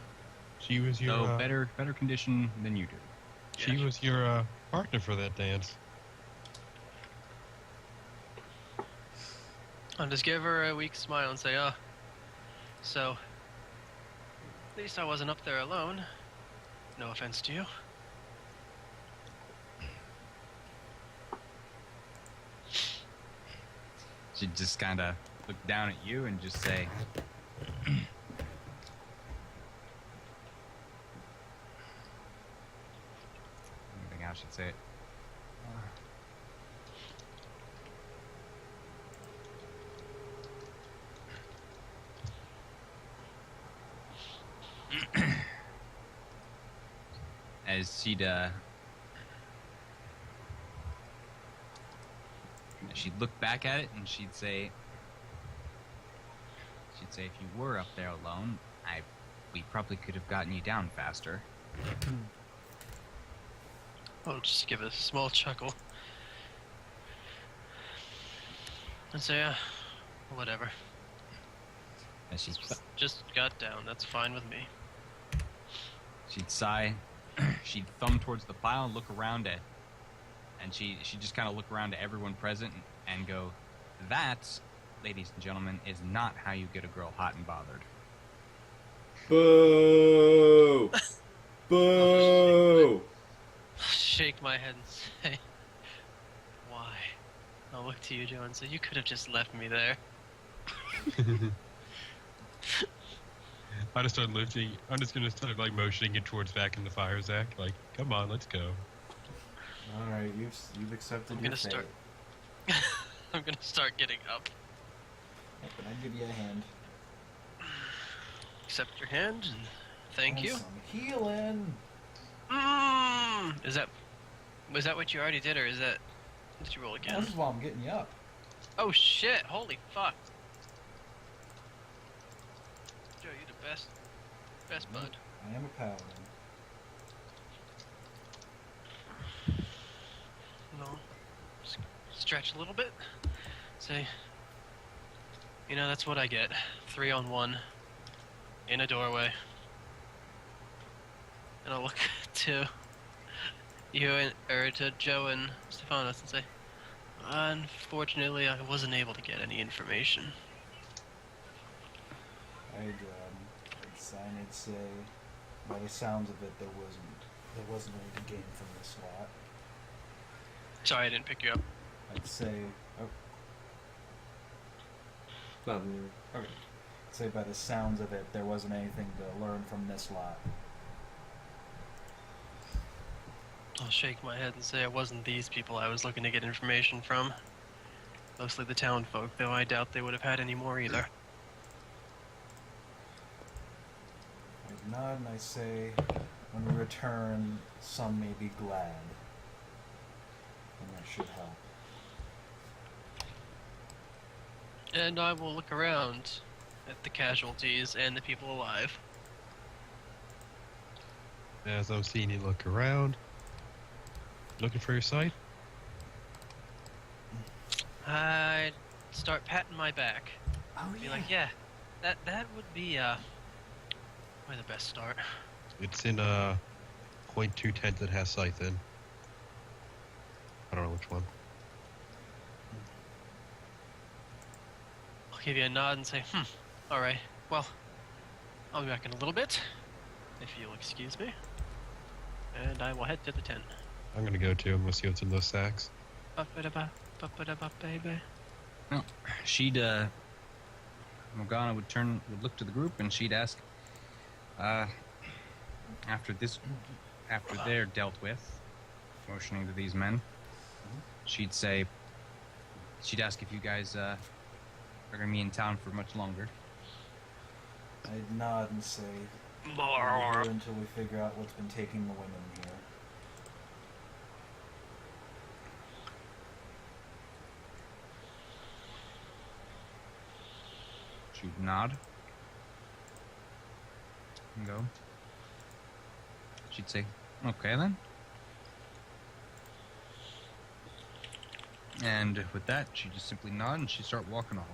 She was your Though better condition than you do. she was your partner for that dance. I'll just give her a weak smile and say, so, at least I wasn't up there alone. No offense to you. She'd just kind of look down at you and just say, I think I should say it. As she'd look back at it and she'd say, if you were up there alone, we probably could have gotten you down faster. I'll just give a small chuckle. And say, whatever. As Just got down, that's fine with me. she'd sigh, she'd thumb towards the pile and look around at, and she'd just kind of look around to everyone present and go, that, ladies and gentlemen, is not how you get a girl hot and bothered. Boo! Boo! Shake my head and say, why? I'll look to you, Joe, and say, you could have just left me there. I just start lifting. I'm just gonna start like motioning it towards back in the fire, Zach. Like, come on, let's go. All right, you've accepted I'm your gonna fate. start. I'm gonna start getting up. Can I give you a hand? Accept your hand and thank And you. Some healing. Was that what you already did, or is that? Did you roll again? This is why I'm getting you up. Oh shit! Holy fuck! Joe, you're the best bud. I am a paladin. No, stretch a little bit. Say, that's what I get. 3-on-1 in a doorway. And I'll look to you or to Joe and Stefanos and say, unfortunately, I wasn't able to get any information. I'd sign and say, by the sounds of it, there wasn't any to gain from this lot. Sorry, I didn't pick you up. I'd say, Nothing. okay. Say by the sounds of it, there wasn't anything to learn from this lot. I'll shake my head and say it wasn't these people I was looking to get information from. Mostly the town folk, though I doubt they would have had any more either. I nod and I say, when we return, some may be glad. And that should help. And I will look around at the casualties and the people alive. As I'm seeing you look around, looking for your site. I'd start patting my back. Oh Be like, yeah, that would be where the best start. It's in .2 tent that has scythe in. I don't know which one. I'll give you a nod and say, all right, well, I'll be back in a little bit, if you'll excuse me. And I will head to the tent. I'm gonna go too. I'm gonna see what's in those sacks. Ba-ba-da-ba, ba-ba-da-ba, baby. No, she'd Morgana would look to the group and she'd ask, after they're dealt with, motioning to these men, she'd ask if you guys are gonna be in town for much longer. I'd nod and say, More. "We'll go until we figure out what's been taking the women here." She'd nod and go. She'd say, okay then. And with that, she'd just simply nod and she'd start walking off.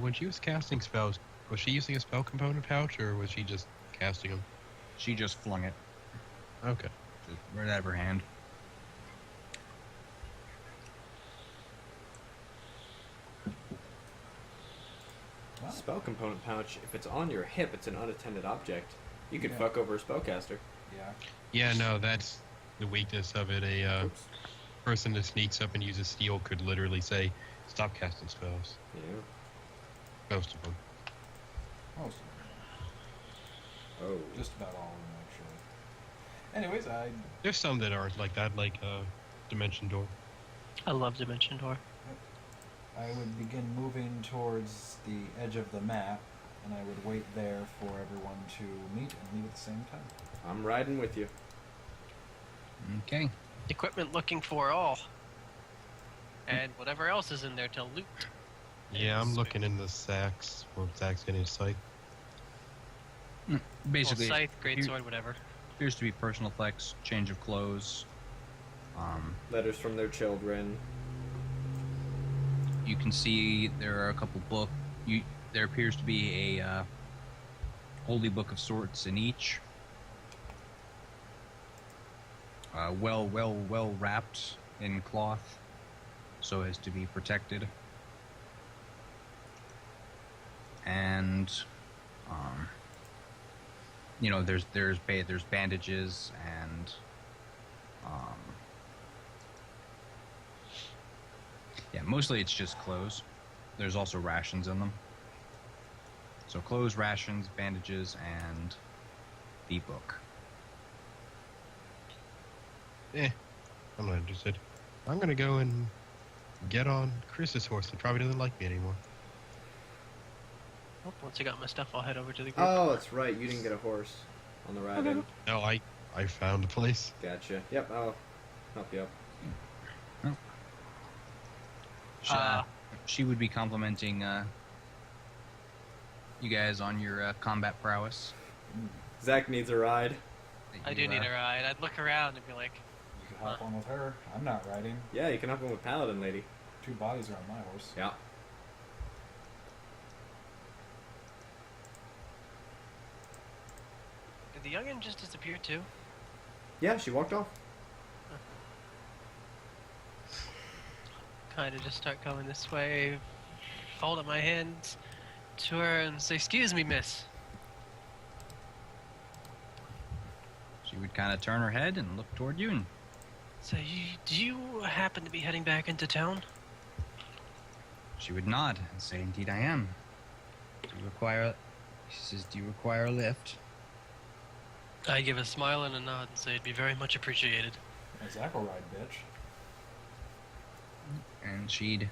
When she was casting spells, was she using a spell component pouch or was she just casting them? She just flung it Okay. just right out of her hand. Wow. Spell component pouch. If it's on your hip, it's an unattended object. You could Yeah. fuck over a spellcaster. Yeah. Yeah, no, that's the weakness of it. A Oops. person that sneaks up and uses steel could literally say, "Stop casting spells." Yeah. Most of them. Most of them. Oh. Just about all of them, actually. Anyways, There's some that aren't like that, like Dimension Door. I love Dimension Door. I would begin moving towards the edge of the map, and I would wait there for everyone to meet and leave at the same time. I'm riding with you. Okay. Equipment looking for all. And whatever else is in there to loot. Yeah, I'm looking in the sacks. Well, sacks getting a scythe. Basically, Well, scythe, here- greatsword, whatever. appears to be personal effects, change of clothes. Letters from their children. You can see there are a couple there appears to be a holy book of sorts in each. Well wrapped in cloth, so as to be protected. And there's bandages and mostly it's just clothes. There's also rations in them. So clothes, rations, bandages, and the book. I'm not interested. I'm gonna go and get on Chris's horse that probably doesn't like me anymore. Oh, once I got my stuff, I'll head over to the group. Oh, that's right. You didn't get a horse on the ride in. No, I found a place. Gotcha. Yep, I'll help you up. She would be complimenting you guys on your combat prowess. Zach needs a ride. I do need a ride. I'd look around and be like, You could hop on with her. I'm not riding. Yeah, you can hop in with Paladin, lady. 2 bodies are on my horse. Yeah. did the youngin' just disappear too? Yeah, she walked off. Kind of just start going this way, hold up my hands to her and say, "Excuse me, miss." She would kind of turn her head and look toward you, and Say, do you happen to be heading back into town? she would nod and say, "Indeed, I am." She says, "Do you require a lift?" I give a smile and a nod and say it'd be very much appreciated. A Zach will ride, bitch. And she'd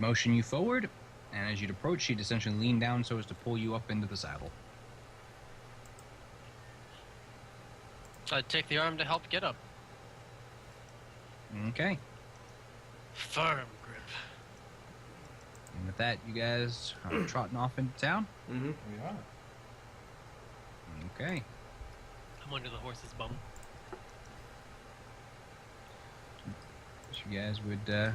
motion you forward, and as you'd approach, she'd essentially lean down so as to pull you up into the saddle. I'd take the arm to help get up. Okay. Firm grip. And with that, you guys are trotting off into town. Mm-hmm. We are. Okay. I'm under the horse's bum. So you guys would.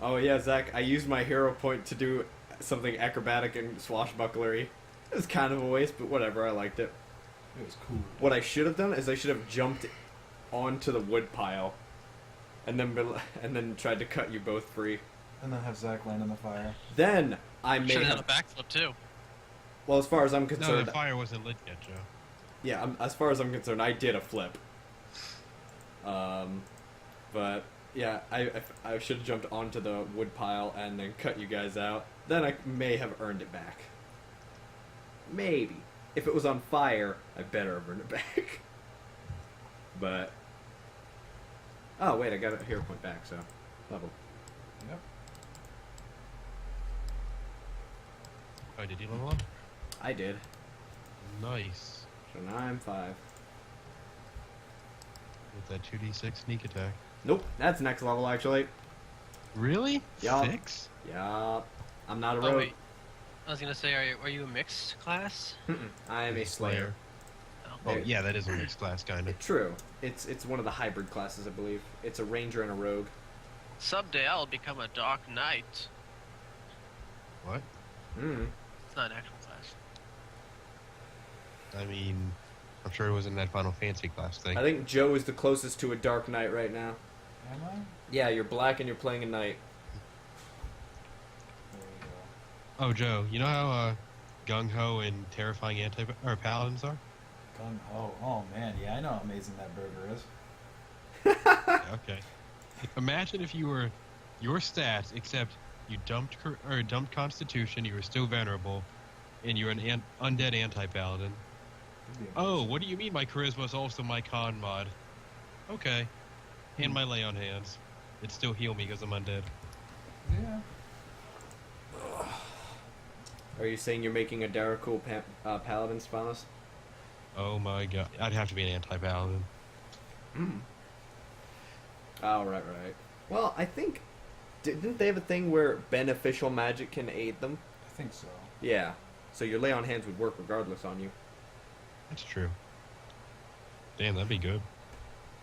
Oh yeah, Zach, I used my hero point to do something acrobatic and swashbucklery. It was kind of a waste, but whatever, I liked it. It was cool. What I should have done is I should have jumped onto the wood pile and then tried to cut you both free. And then have Zach land in the fire. Then I may Should have have... done a backflip too. Well, as far as I'm No, concerned... the fire wasn't lit yet, Joe. Yeah, as far as I'm concerned, I did a flip. But yeah, I should have jumped onto the wood pile and then cut you guys out. Then I may have earned it back. Maybe. If it was on fire, I better have earned it back. But... Oh, wait, I got a hero point back, so... Level. Yep. Oh, did you level up? I did. Nice. So now I'm 5. With that 2d6 sneak attack. Nope, that's next level, actually. Really? Yup. 6? Yeah. I'm not a Oh rogue. wait. I was gonna say, are you a mixed class? I am a slayer. Oh, yeah, that is a mixed class, kind of. True. It's one of the hybrid classes, I believe. It's a ranger and a rogue. Someday I'll become a dark knight. What? Mm. It's not an actual class. I mean, I'm sure it was in that Final Fantasy class thing. I think Joe is the closest to a dark knight right now. Am I? Yeah, you're black and you're playing a knight. There we go. Oh, Joe, you know how gung-ho and terrifying paladins are? Gung ho. Oh man, yeah, I know how amazing that burger is. Yeah, okay. Imagine if you were your stats, except you dumped Constitution, you were still venerable, and you're an undead anti-paladin. Oh, what do you mean my charisma is also my con mod? Okay. And my lay on hands. It'd still heal me because I'm undead. Yeah. Are you saying you're making a Darrakul paladin, Stefanos? Oh my god. I'd have to be an anti-paladin. Oh, right. Well, I think... Didn't they have a thing where beneficial magic can aid them? I think so. Yeah. So your lay on hands would work regardless on you. That's true. Damn, that'd be good.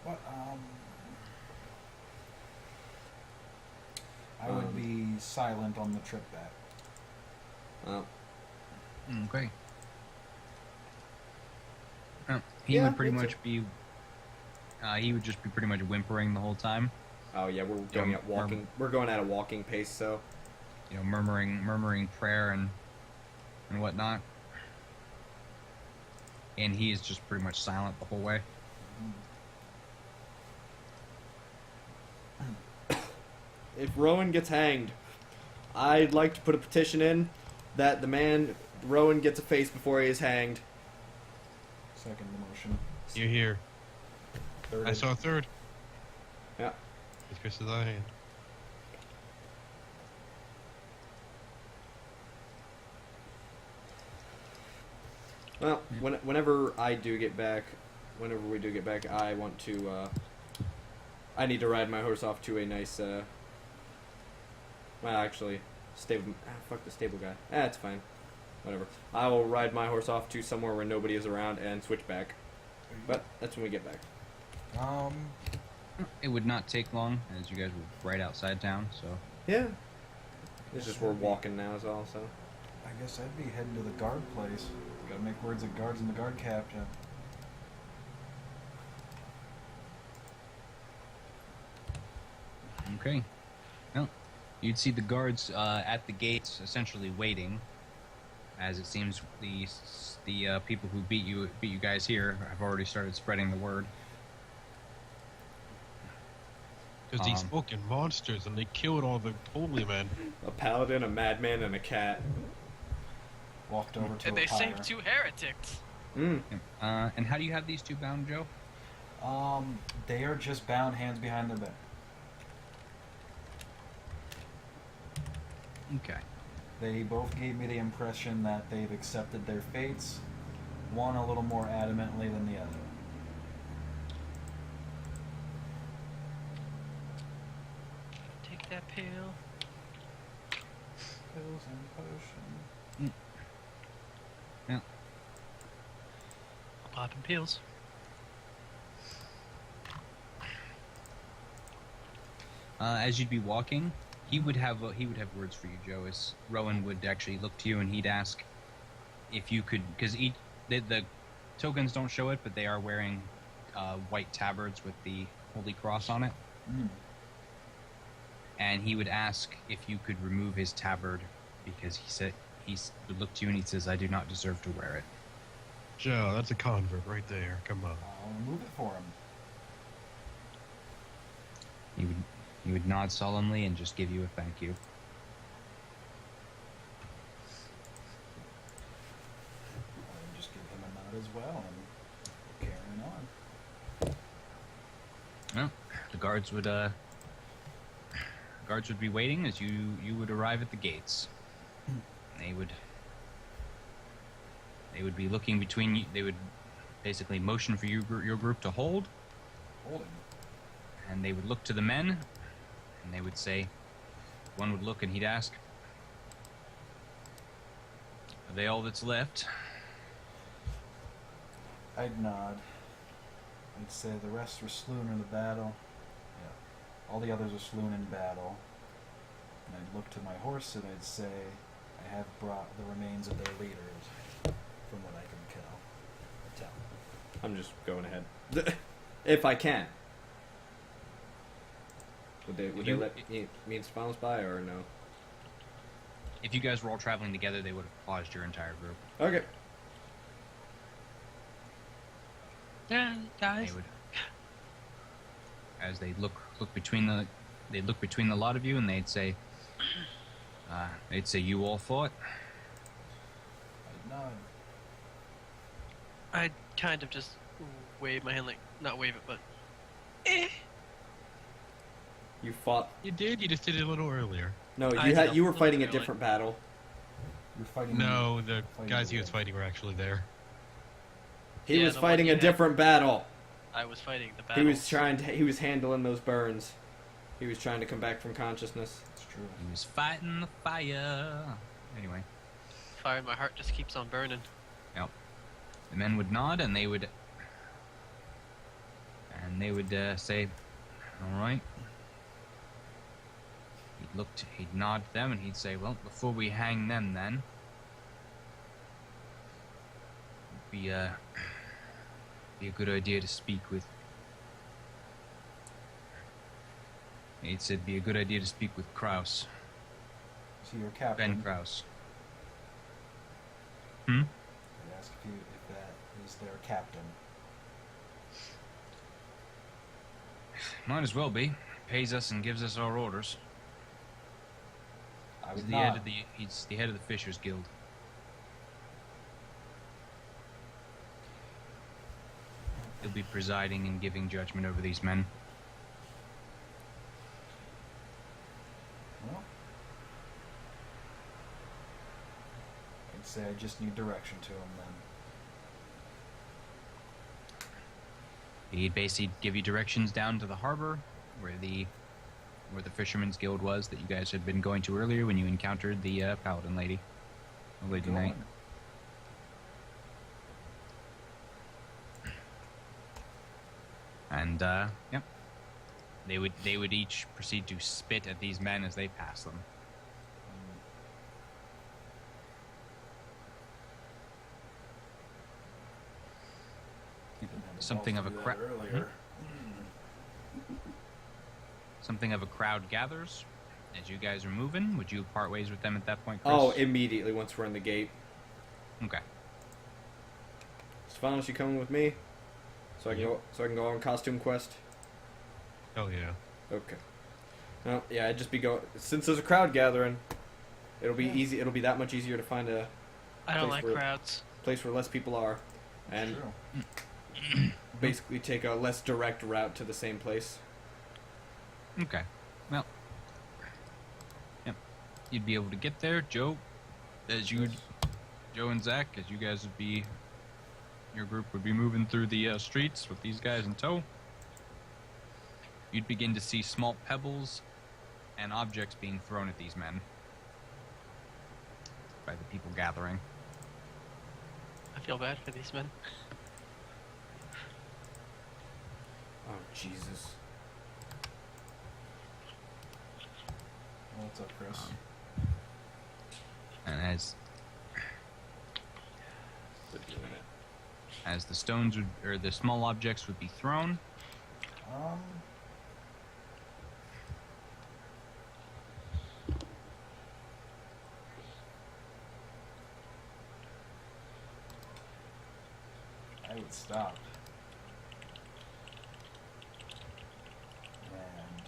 What, I would be silent on the trip back. Well, Okay. He Yeah, would pretty me too. much be. He would just be pretty much whimpering the whole time. oh yeah, we're going at walking. We're going at a walking pace, so... You know, murmuring prayer and whatnot. And he is just pretty much silent the whole way. If Rowan gets hanged, I'd like to put a petition in that the man Rowan gets a face before he is hanged. Second the motion. You're here. Third. I saw a third. Yeah. It's Chris's eye hand. Well, whenever we do get back, I want to, I need to ride my horse off to a nice, well, actually, stable, fuck the stable guy. It's fine. Whatever. I will ride my horse off to somewhere where nobody is around and switch back. But that's when we get back. It would not take long, as you guys were right outside town, so... Yeah. It's just we're walking now is all, so. I guess I'd be heading to the guard place. Gotta make words of guards and the guard captain. Okay. Well, you'd see the guards at the gates essentially waiting, as it seems the people who beat you guys here have already started spreading the word. Because these fucking monsters, and they killed all the holy men. A paladin, a madman, and a cat. Walked over to And a they pyre. saved 2 heretics. And how do you have these two bound, Joe? They are just bound, hands behind their back. Okay. They both gave me the impression that they've accepted their fates one a little more adamantly than the other. Take that pill. Pills and potion. Yeah. Popping pills. As you'd be walking, he would have words for you, Joe. As Rowan would actually look to you and he'd ask if you could, because the tokens don't show it, but they are wearing white tabards with the Holy Cross on it. Mm. And he would ask if you could remove his tabard, because he would look to you and he says, "I do not deserve to wear it." Joe, that's a convert right there. Come on. I'll remove it for him. He would nod solemnly and just give you a thank you. I'll just give him a nod as well and carrying on. Well, the guards would be waiting as you would arrive at the gates. They would be looking between you. They would basically motion for your group to hold, Holding. and they would look to the men, and they would say, one would look and he'd ask, "Are they all that's left?" I'd nod. I'd say the rest were slain in the battle. Yeah. All the others are slain in battle. And I'd look to my horse and I'd say, I have brought the remains of their leaders, from what I can tell. I'm just going ahead. If I can. Would they let me and Stefanos by, or no? If you guys were all traveling together, they would have paused your entire group. Okay. Yeah, guys. They would, as they look between the lot of you, and they'd say, "You all fought." I'd nod. I'd kind of just wave my hand, like, not wave it, but eh. You fought. You did. You just did it a little earlier. No, I know. you were fighting a Really. different battle. You're fighting. No, the fighting guys he was away. fighting were actually there. He Yeah, was the one fighting you a had. different battle. I was fighting the He battle. was he was handling those burns. He was trying to come back from consciousness. It's true. He was fighting the fire. Anyway, Fire, my heart just keeps on burning. the men would nod, and they would say, "All right." He'd nod to them, and he'd say, "Well, before we hang them, then, it'd be a good idea to speak with." He said, "It'd be a good idea to speak with Kraus, So your captain. Ben Kraus." I'd ask if that is their captain. Might as well be. Pays us and gives us our orders. I He's would the head nod. of he's the head of the Fishers Guild. He'll be presiding and giving judgment over these men. Well, I'd say I just need direction to him then. He'd basically give you directions down to the harbor, where the Fisherman's Guild was that you guys had been going to earlier when you encountered the Paladin lady, the Lady Go Knight. on. And yep, they would each proceed to spit at these men as they pass them. Didn't have the Something balls of to a do that cra- earlier. Something of a crowd gathers as you guys are moving. Would you part ways with them at that point, Chris? Oh, immediately once we're in the gate. Okay. Stefanos, you coming with me? So I can go on costume quest. Hell yeah. Okay. Well, yeah, I'd just be going since there's a crowd gathering. It'll be Yeah. easy. It'll be that much easier to find a I don't Place like where- crowds. place where less people are, and True. basically take a less direct route to the same place. Okay. Well. Yep. You'd be able to get there, Joe. Joe and Zach, as you guys would be your group would be moving through the streets with these guys in tow, you'd begin to see small pebbles and objects being thrown at these men by the people gathering. I feel bad for these men. Oh, Jesus. What's up, Chris? And They're doing it. as the stones would, or the small objects would be thrown, I would stop. And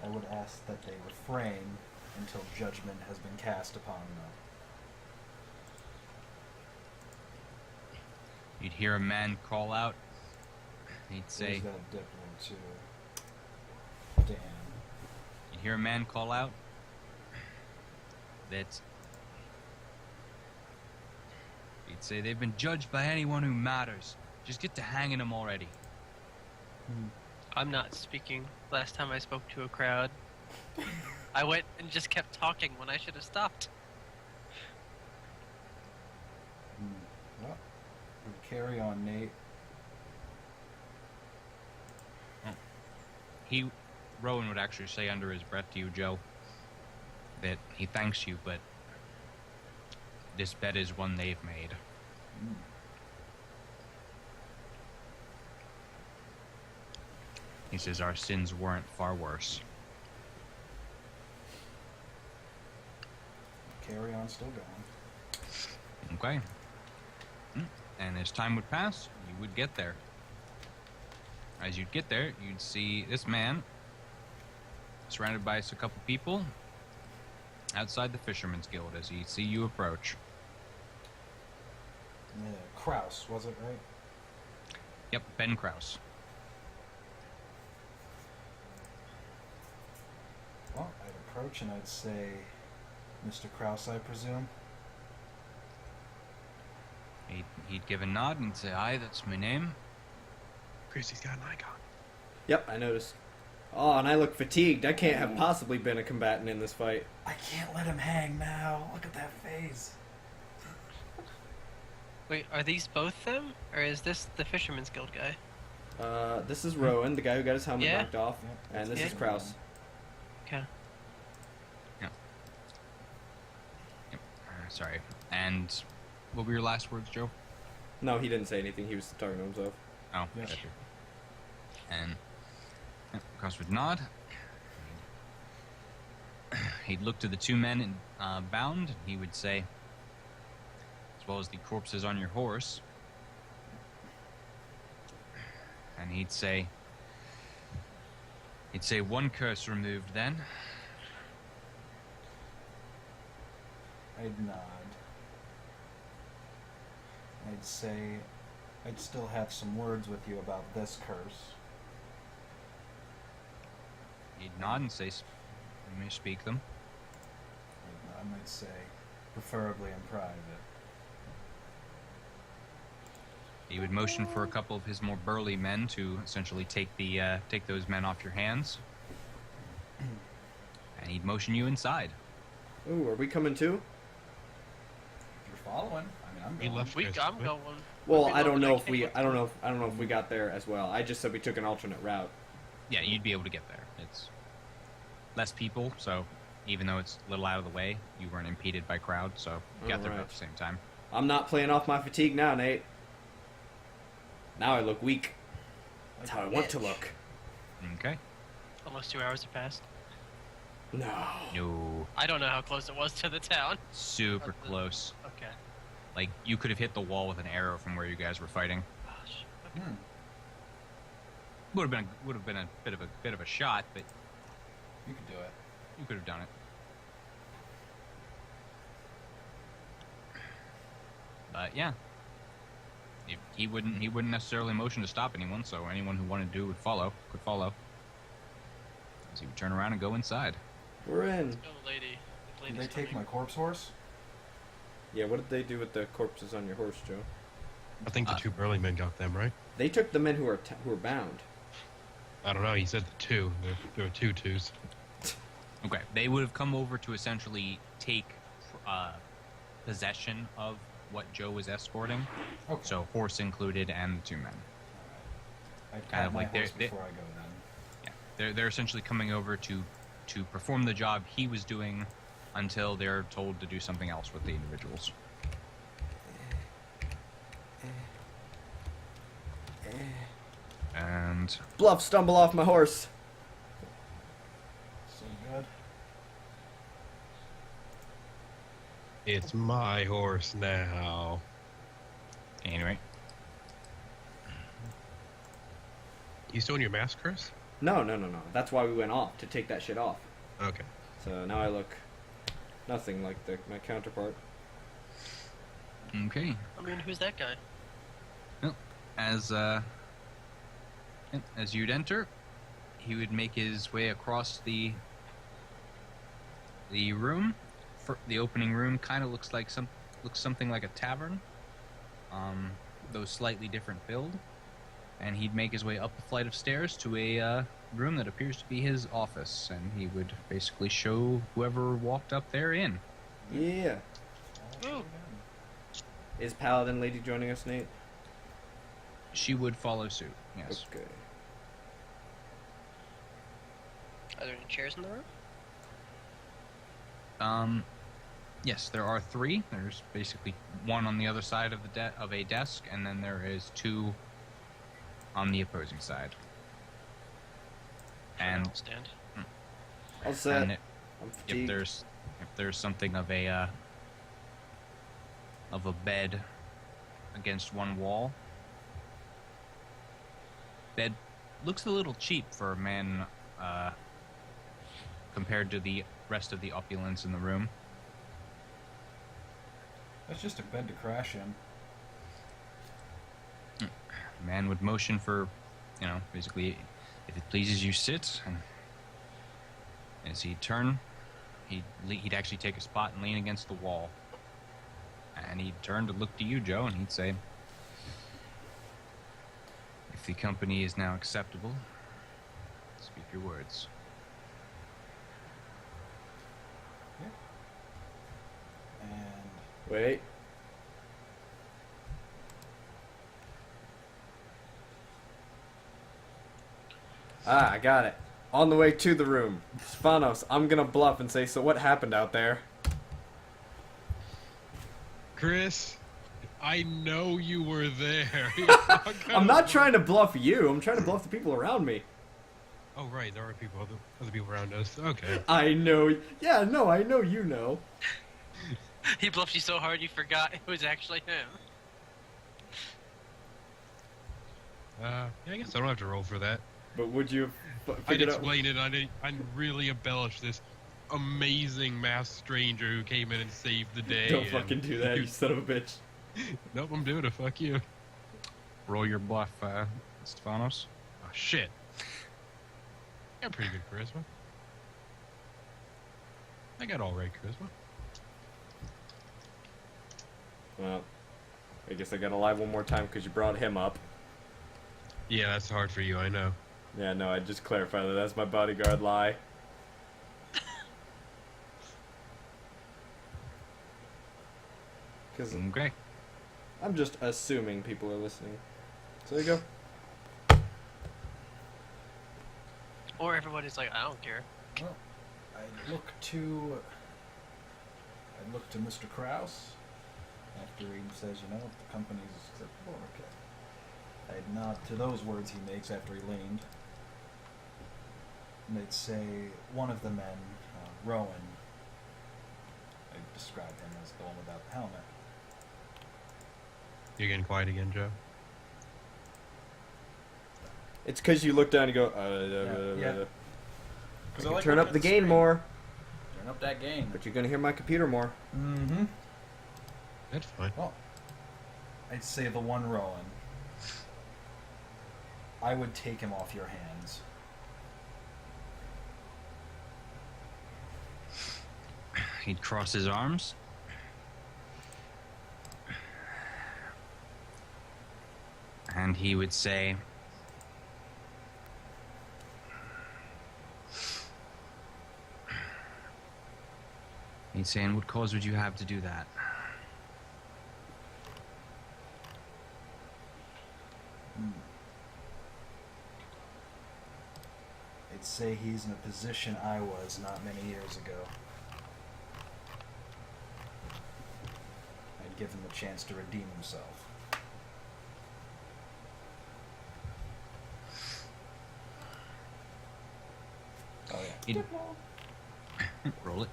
I would ask that they refrain until judgment has been cast upon them. you'd hear a man call out. He'd say, Where's that dipper to? Damn. you'd hear a man call out that he'd say, they've been judged by anyone who matters. Just get to hanging them already. I'm not speaking. Last time I spoke to a crowd, I went and just kept talking when I should have stopped. Well, carry on, Nate. Rowan would actually say under his breath to you, Joe, that he thanks you, but this bet is one they've made. He says our sins weren't far worse. Carry on, still going. Okay. And as time would pass, you would get there. As you'd get there, you'd see this man surrounded by a couple people outside the Fisherman's Guild as he see you approach. Yeah, Kraus, was it right? Yep, Ben Krause. Well, I'd approach and I'd say, Mr. Kraus, I presume. He'd give a nod and say, aye, that's my name. Chrissy's got an icon. Yep, I noticed. Oh, and I look fatigued. I can't have possibly been a combatant in this fight. I can't let him hang now. Look at that face. Wait, are these both them? Or is this the Fisherman's Guild guy? This is Rowan, the guy who got his helmet Yeah. knocked off, Yep, and this Yeah. is Kraus. Okay. Sorry. And what were your last words, Joe? No, he didn't say anything. He was talking to himself. Oh, Yeah. gotcha. And Krause would nod. He'd look to the two men bound, and he would say, as well as the corpses on your horse, and he'd say, one curse removed then. I'd nod. I'd say, I'd still have some words with you about this curse. He'd nod and say, you may speak them. I might say, preferably in private. He would motion for a couple of his more burly men to essentially take those men off your hands, and he'd motion you inside. Ooh, are we coming too? If you're following, I mean, I'm We going. left I'm Chris. going. Well, I'd be I don't loving know it. if we. I don't know if we got there as well. I just said we took an alternate route. Yeah, you'd be able to get there. It's less people, so even though it's a little out of the way, you weren't impeded by crowd, so you got there Alright. at the same time. I'm not playing off my fatigue now, Nate. Now I look weak. That's how I want to look. Okay. Almost 2 hours have passed. No. No, I don't know how close it was to the town. super close. Okay. Like you could have hit the wall with an arrow from where you guys were fighting. Gosh. Would have been a bit of a shot, but You could do it. you could have done it. But yeah, if he wouldn't necessarily motion to stop anyone, so anyone who wanted to could follow. So he would turn around and go inside. We're in. Oh, lady. The Did lady's they take my coming. corpse horse? Yeah, what did they do with the corpses on your horse, Joe? I think the two Merlin men got them, right? They took the men who were bound. I don't know. He said the two. There were two twos. Okay, they would have come over to essentially take possession of what Joe was escorting. Okay. So horse included and the two men. I'd kind of my like horse they're- before I go then. Yeah, they're essentially coming over to perform the job he was doing until they're told to do something else with the individuals. And Bluff, stumble off my horse. So good. It's my horse now. anyway, You still in your mask, Chris? No. That's why we went off, to take that shit off. Okay. So now I look nothing like my counterpart. okay. I mean, who's that guy? As you'd enter, he would make his way across the room. The opening room kind of looks something like a tavern, though slightly different build. And he'd make his way up a flight of stairs to a room that appears to be his office, and he would basically show whoever walked up there in. Yeah. Ooh. Is Paladin Lady joining us, Nate? She would follow suit. Yes. Okay. Are there any chairs in the room? Yes, there are three. There's basically one on the other side of a desk, and then there is two on the opposing side. And I'll stand. All set. and I'm if fatigued. there's something of a bed against one wall. Bed looks a little cheap for a man compared to the rest of the opulence in the room. That's just a bed to crash in. The man would motion for, basically, if it pleases you, sit. And as he'd turn, he'd actually take a spot and lean against the wall. And he'd turn to look to you, Joe, and he'd say, "If the company is now acceptable, speak your words." And Wait. I got it. On the way to the room. Stefanos, I'm gonna bluff and say, so what happened out there? Chris, I know you were there. I'm not trying to bluff you, I'm trying to bluff the people around me. Oh, right. There are other people around us. Okay. I know. Yeah, no, I know you know. He bluffed you so hard you forgot it was actually him. Yeah, I guess I don't have to roll for that. But would you have I'd figured out? explain it. I'd really embellish this amazing masked stranger who came in and saved the day. Don't and- fucking do that, you son of a bitch. Nope, I'm doing it. Fuck you. Roll your bluff, Stefanos. Oh, shit. I got pretty good charisma. I got all right charisma. Well, I guess I gotta lie one more time because you brought him up. Yeah, that's hard for you, I know. Yeah, no, I just clarified that that's my bodyguard lie. Because Okay. I'm just assuming people are listening. So there you go. Or everybody's like, I don't care. well, I look to Mr. Krause after he says, if the company's acceptable, okay. I'd nod to those words he makes after he leaned. And they'd say, one of the men, Rowan, I'd describe him as the one without the helmet. You're getting quiet again, Joe. It's because you look down and you go, Yeah. You can turn up the gain more, Turn up that gain. but you're gonna hear my computer more. Mm-hmm. That's fine. Well, I'd say the one Rowan. I would take him off your hands. He'd cross his arms. And he would say, and what cause would you have to do that? I'd say he's in a position I was not many years ago. I'd give him a chance to redeem himself. Oh yeah. He'd roll it.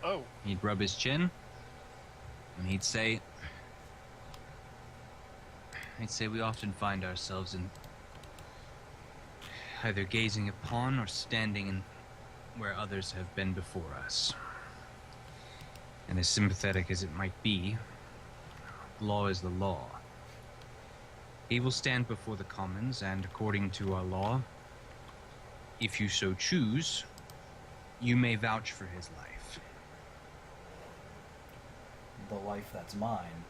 Oh. He'd rub his chin, and he'd say, we often find ourselves in either gazing upon or standing in where others have been before us. And as sympathetic as it might be, law is the law. He will stand before the commons, and according to our law, if you so choose, you may vouch for his life. The life that's mine.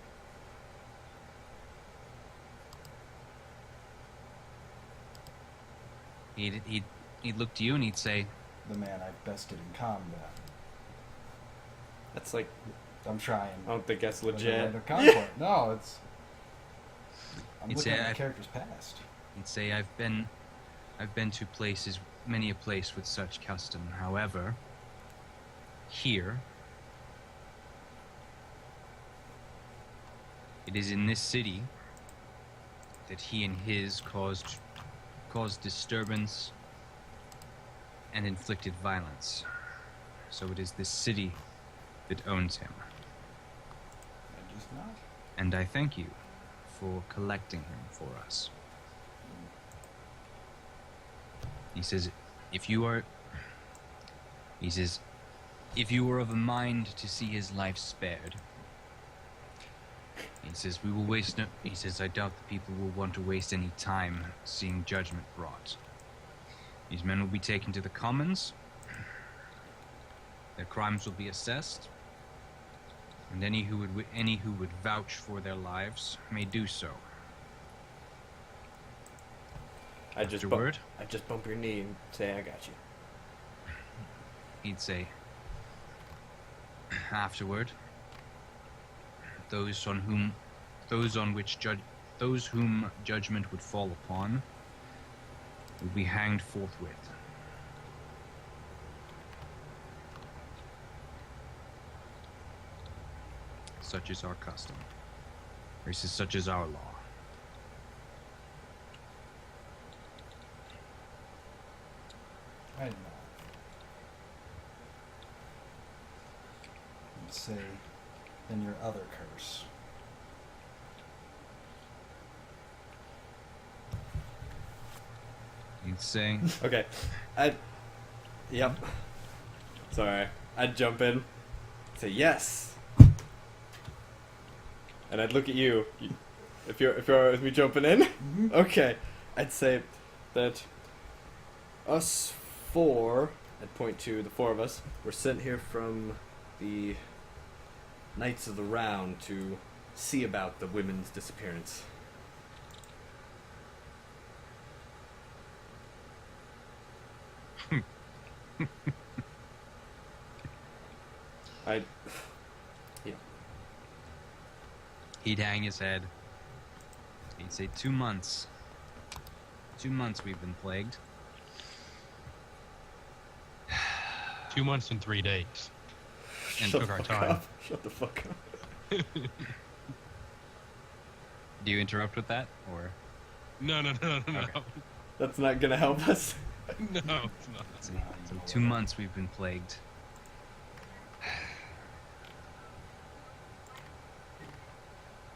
He'd look to you and he'd say, The man I've bested in combat. That's like, I'm trying. I don't think that's As a legit. right of conquest. No, it's. I'm He'd looking say at the I- character's past. He'd say, I've been to places, many a place with such custom. However, here, it is in this city that he and his caused disturbance and inflicted violence. So it is this city that owns him. I just not. And I thank you for collecting him for us. He says, if you are of a mind to see his life spared, he says, we will waste no, he says, I doubt the people will want to waste any time seeing judgment brought. These men will be taken to the commons, their crimes will be assessed, and any who would vouch for their lives may do so. I just Afterward? bump your knee and say, I got you. He'd say, afterward, those whom judgment would fall upon will be hanged forthwith. Such is our custom. Or he says, such is our law. I know. And say, then your other curse. He'd say, Okay. Yep. Sorry. I'd jump in, say yes. And I'd look at you. If you're alright with me jumping in? Mm-hmm. Okay. I'd say that us four, I'd point to the four of us, were sent here from the Knights of the Round to see about the women's disappearance. Yeah. he'd hang his head. He'd say, 2 months. 2 months we've been plagued. 2 months and 3 days. And Shut took the our fuck time. up. Shut the fuck up. Do you interrupt with that, or? No. Okay. That's not gonna help us. No, it's not. So 2 months we've been plagued.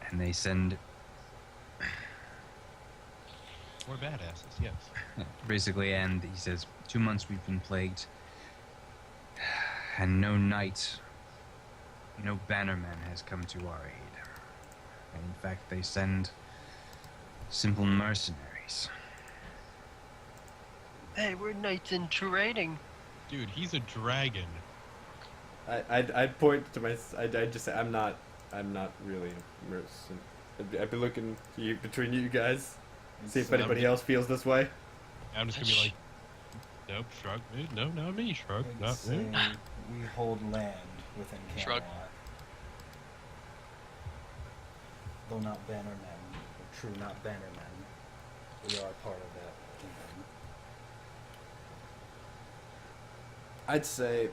And they send, We're badasses, yes. basically, and he says, 2 months we've been plagued. And no knight, no bannerman has come to our aid. And in fact, they send simple mercenaries. Hey, we're knights in training. Dude, he's a dragon. I'd point to my. I'd just say I'm not really a mercenary. I'd be looking between you guys. See if So- anybody else feels this way. I'm just gonna be like, nope, shrug. No, not me, shrug. I'd Not say me. we hold land within Shrug. Camelot. Though not bannermen, or true not bannermen, we are part of that kingdom. I'd say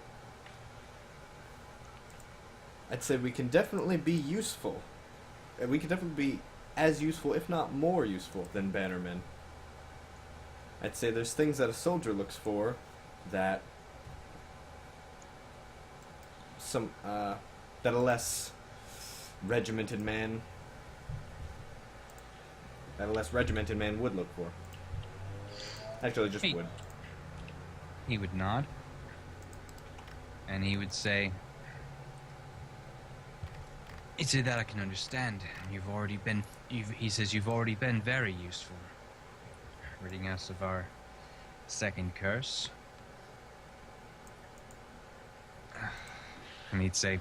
we can definitely be useful. We can definitely be as useful, if not more useful, than bannermen. I'd say there's things that a soldier looks for that that a less regimented man would look for. Actually, just Hey. would. He would nod, and he would say, "He'd say that I can understand. You've already been. He says you've already been very useful, ridding us of our second curse." And he'd say,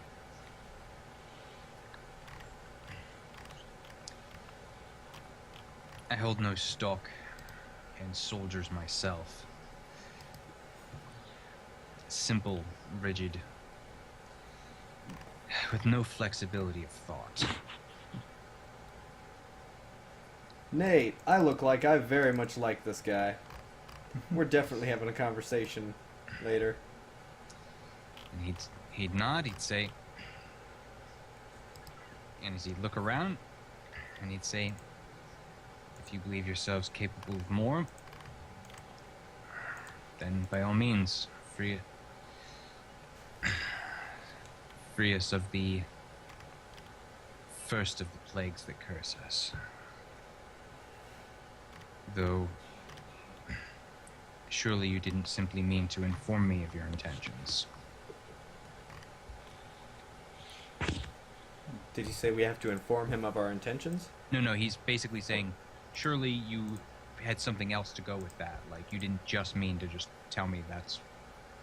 "I hold no stock in soldiers myself. Simple, rigid, with no flexibility of thought." Nate, I look like I very much like this guy. We're definitely having a conversation later. And he'd nod, he'd say, and as he'd look around, and he'd say, "If you believe yourselves capable of more, then by all means, free us of the first of the plagues that curse us. Though, surely you didn't simply mean to inform me of your intentions." Did he say we have to inform him of our intentions? No, he's basically saying, surely you had something else to go with that. Like, you didn't just mean to just tell me that's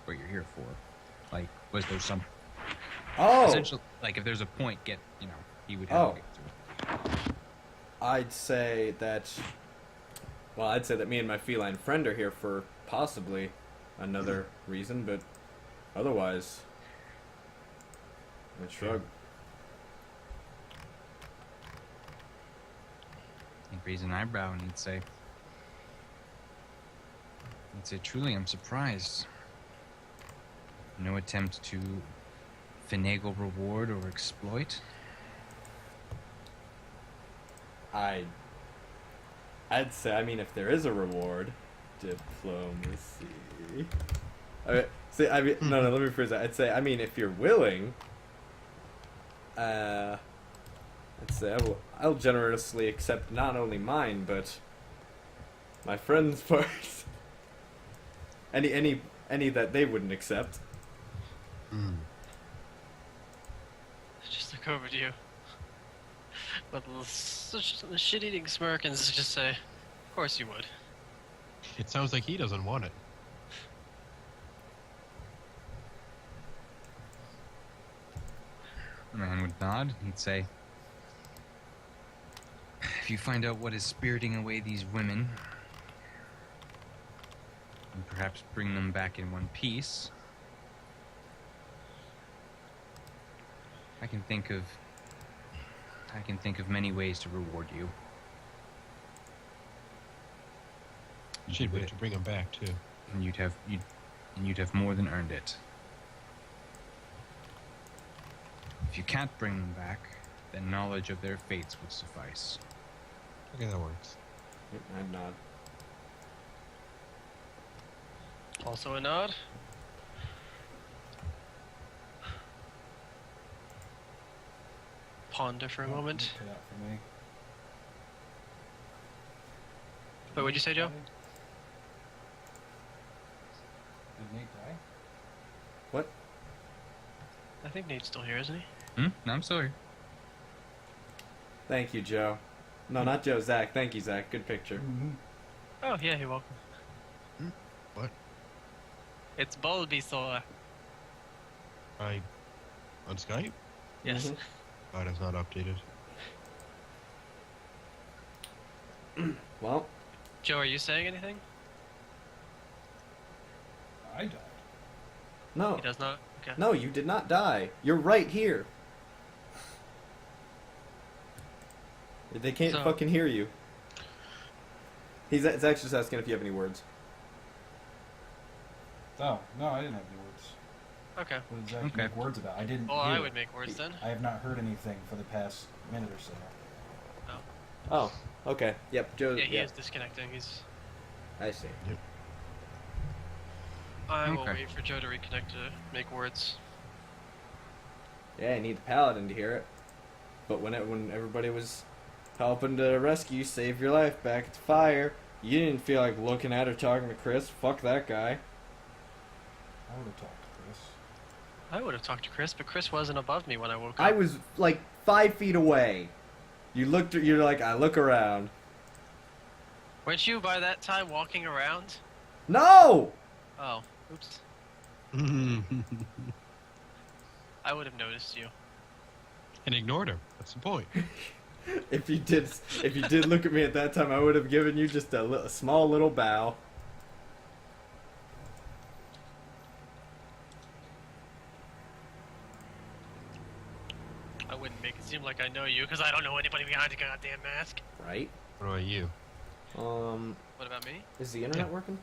what you're here for. Like, was there some... Oh! Essentially, like, if there's a point, he would have to get to it. I'd say that me and my feline friend are here for possibly another reason, but otherwise, I'd shrug. He'd raise an eyebrow and he'd say, "Truly, I'm surprised. No attempt to finagle reward or exploit?" I'd say, I mean, if there is a reward, diplomacy. Okay, see, I mean, no, let me rephrase that. I'd say, I mean, if you're willing, I'd say I'll generously accept not only mine, but my friends' parts. Any that they wouldn't accept. Just look over to you with such a shit-eating smirk and just say, "Of course you would." It sounds like he doesn't want it. The man would nod. He'd say, "If you find out what is spiriting away these women, and perhaps bring them back in one piece, I can think of many ways to reward you." Should wait to bring him back too. And you'd have more than earned it. If you can't bring them back, then knowledge of their fates would suffice. Okay, that works. I'd nod. Also a nod. Ponder for a moment. Put out for me. Wait, what'd you say, Joe? Did Nate die? What? I think Nate's still here, isn't he? No, I'm sorry. Thank you, Joe. No, not Joe. Zach. Thank you, Zach. Good picture. Oh, yeah, you're welcome. What? It's Bulbasaur. On Skype? Yes. Mhm. God, it's not updated. Well, Joe, are you saying anything? I died. No. He does not. Okay. No, you did not die. You're right here. They can't So- fucking hear you. He's actually just asking if you have any words. Oh, no, I didn't have any words. Okay. What did Zach Okay. make words about? I didn't Well, hear I it. would make words then. I have not heard anything for the past minute or so. Oh, okay. Yep, Joe. Yeah, he is disconnecting. He's. I see. I will Okay. wait for Joe to reconnect to make words. Yeah, I need the Paladin to hear it. But when everybody was helping to rescue you, save your life back at the fire, you didn't feel like looking at or talking to Chris. Fuck that guy. I would have talked to Chris. I would have talked to Chris, but Chris wasn't above me when I woke up. I was like 5 feet away. You looked. You're like, I look around. Weren't you by that time walking around? No. Oh, oops. And I would have noticed you. ignored her. That's the point. If you did look at me at that time, I would have given you just a small little bow. I wouldn't make it seem like I know you, because I don't know anybody behind a goddamn mask. Right. What about you? What about me? Is the internet working?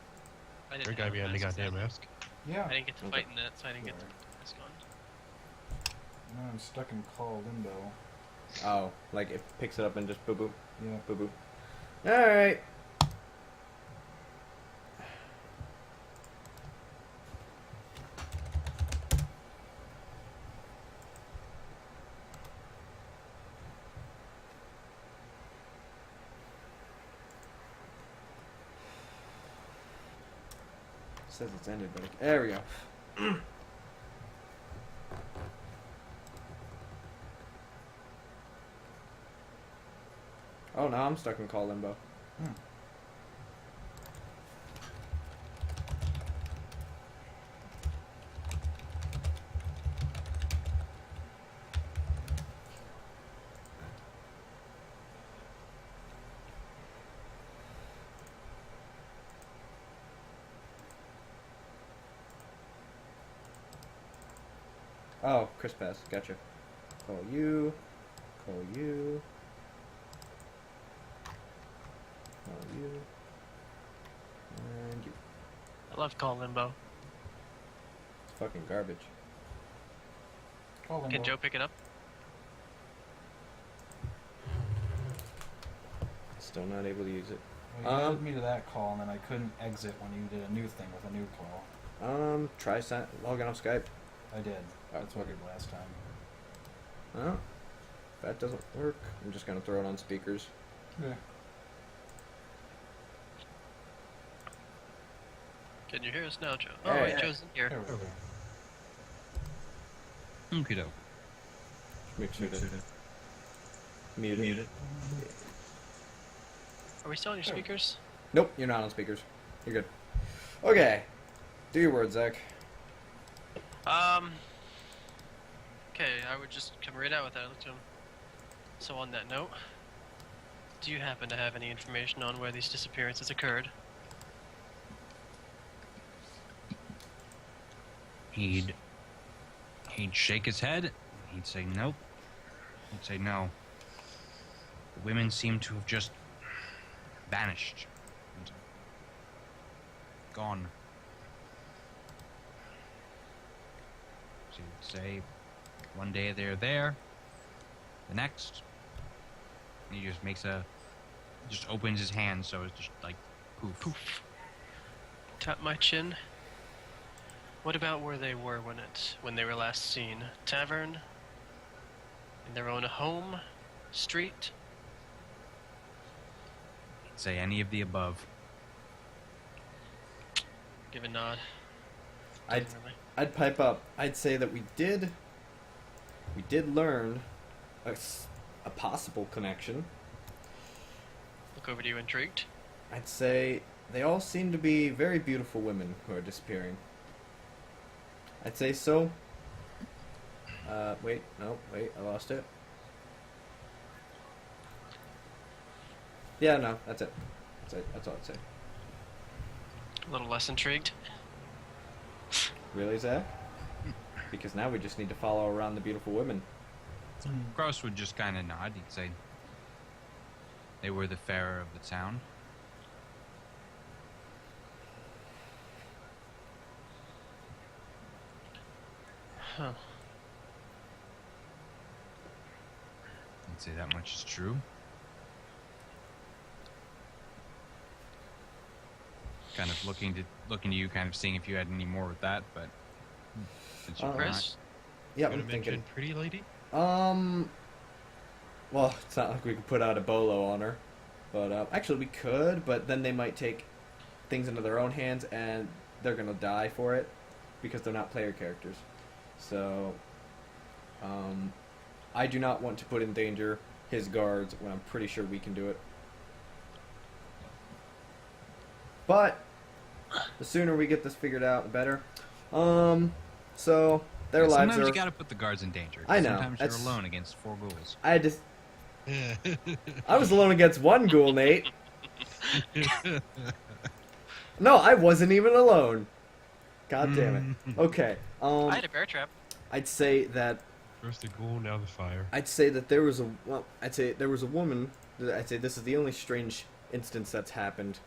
I Your didn't guy have a behind the mask. goddamn mask. Yeah. I didn't get to Okay. fight in that, so I didn't get the mask on. No, I'm stuck in call limbo. Oh, like it picks it up and just boo boo, Yeah. boo boo. All right. Says it's ended, but there we go. Oh, now I'm stuck in call limbo. Hmm. Oh, Chris Pass. Gotcha. Call you. Call you. Call you. And you. I love call limbo. It's fucking garbage. Call limbo. Can Joe pick it up? Still not able to use it. Well, you added me to that call, and then I couldn't exit when you did a new thing with a new call. Try logging off Skype. I did. That's what I did last time. Oh, if that doesn't work, I'm just gonna throw it on speakers. Yeah. Can you hear us now, Joe? Oh, Yeah, wait, yeah. Joe's in here. There we go. Okie doke. Make sure to mute it. Are we still on your speakers? Nope, you're not on speakers. You're good. Okay, do your words, Zach. Okay, I would just come right out with that. Look to him. So on that note, do you happen to have any information on where these disappearances occurred? He'd shake his head. He'd say nope. He'd say no. The women seem to have just vanished. And gone. So he'd say one day they're there, the next he just opens his hand so it's just like poof. Poof. Tap my chin. What about where they were when they were last seen? Tavern? In their own home? Street? He'd say any of the above. Give a nod. I'd Doesn't really. I'd pipe up. I'd say that we did learn a possible connection. Look over to you, intrigued. I'd say they all seem to be very beautiful women who are disappearing. I'd say so. Wait, I lost it. Yeah, no, that's it. That's all I'd say. A little less intrigued. Really, Zach? Because now we just need to follow around the beautiful women. Gross would just kind of nod. He'd say they were the fairer of the town. Huh. I'd say that much is true. Kind of looking to you, kind of seeing if you had any more with that, but since you're Chris? Yeah, Gonna I'm mention thinking. pretty lady. Well, it's not like we could put out a bolo on her, but actually we could. But then they might take things into their own hands, and they're gonna die for it because they're not player characters. So, I do not want to put in danger his guards when I'm pretty sure we can do it. But the sooner we get this figured out, the better. So their lives sometimes are. you gotta put the guards in danger. I know, Sometimes that's- you're alone against 4 ghouls. I had to. I was alone against one ghoul, Nate. No, I wasn't even alone. God damn it. Okay. I had a bear trap. I'd say that First the ghoul, now the fire. I'd say that there was a woman. I'd say this is the only strange instance that happened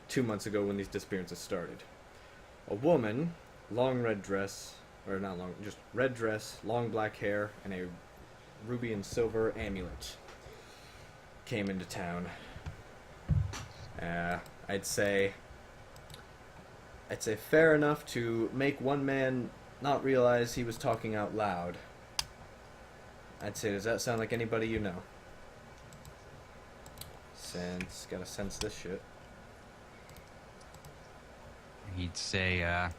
2 months ago when these disappearances started. A woman, long red dress, or not long, just red dress, long black hair, and a ruby and silver amulet came into town. I'd say fair enough to make one man not realize he was talking out loud. I'd say, does that sound like anybody you know? Gotta sense this shit. He'd say, I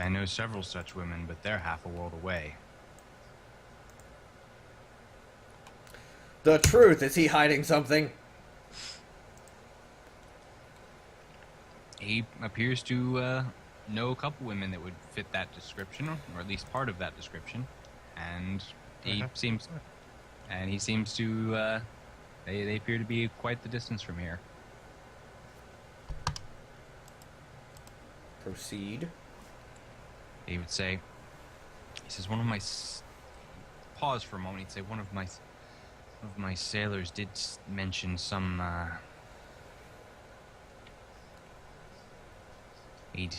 know several such women, but they're half a world away. The truth, is he hiding something? He appears to know a couple women that would fit that description, or at least part of that description, and he seems to. They appear to be quite the distance from here. Proceed. He would say, he says, one of my pause for a moment. He'd say one of my sailors did mention some. He'd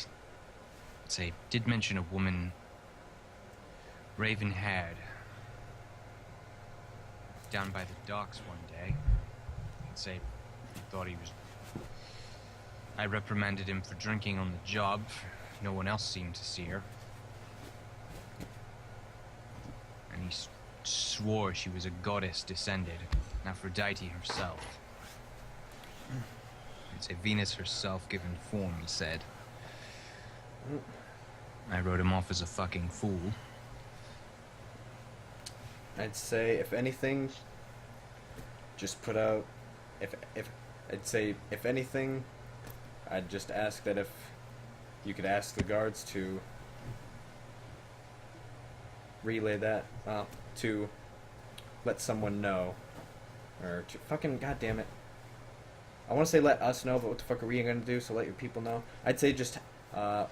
say did mention a woman, raven-haired, down by the docks one day. He'd say he thought he was. I reprimanded him for drinking on the job. No one else seemed to see her. And he swore she was a goddess descended, Aphrodite herself. I'd say Venus herself given form, he said. I wrote him off as a fucking fool. I'd say, if anything, just put out. If anything, I'd just ask that if you could ask the guards to relay that, to let someone know, or to fucking goddamn it. I want to say let us know, but what the fuck are we gonna do? So let your people know. I'd say just have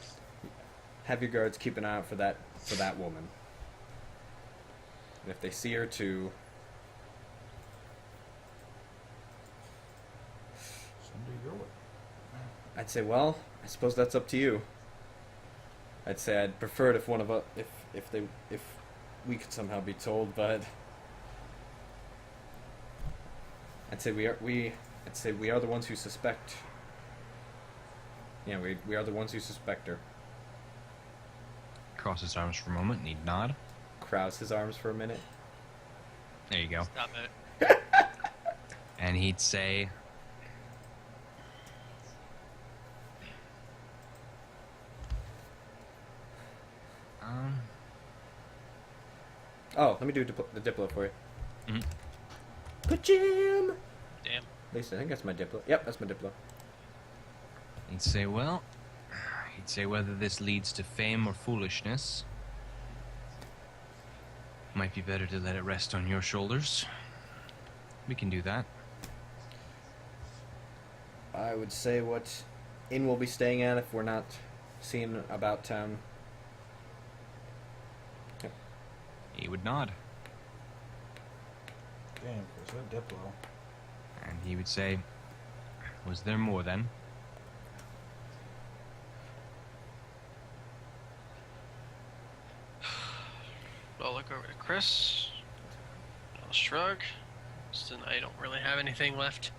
your guards keep an eye out for that woman. And if they see her, to Someday your way. I'd say, well, I suppose that's up to you. I'd say I'd prefer it if one of us, if we could somehow be told, but I'd say we are the ones who suspect. Yeah, we are the ones who suspect her. Cross his arms for a moment and he'd nod. Crouse his arms for a minute. There you go. Stop it. And he'd say, Oh, let me do the Diplo for you. Mhm. Ka-chim! Damn. At least I think that's my Diplo. Yep, that's my Diplo. he'd say, well, he'd say whether this leads to fame or foolishness, might be better to let it rest on your shoulders. We can do that. I would say what inn we'll be staying at if we're not seeing about town. He would nod, Damn, Chris, that Diplo. and he would say, "Was there more then?" I'll look over to Chris. I'll shrug. Since I don't really have anything left.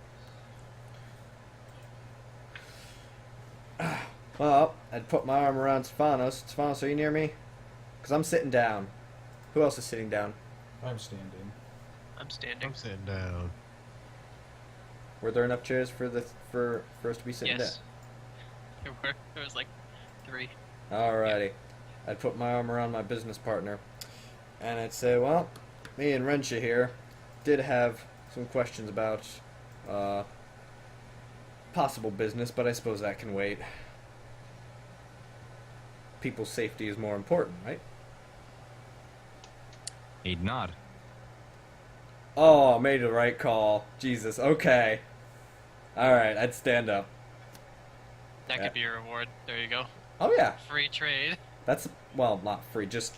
Well, I'd put my arm around Stefanos. Stefanos, are you near me? Because I'm sitting down. Who else is sitting down? I'm standing. I'm standing. I'm sitting down. Were there enough chairs for us to be sitting Yes. There was like 3. down? Alrighty. I'd put my arm around my business partner. And I'd say, well, me and Rensha here did have some questions about possible business, but I suppose that can wait. People's safety is more important, right? He'd nod. Oh, I made the right call. Jesus, okay. Alright, I'd stand up. That Yeah. could be a reward. There you go. Oh yeah, Free trade. that's, well, not free, just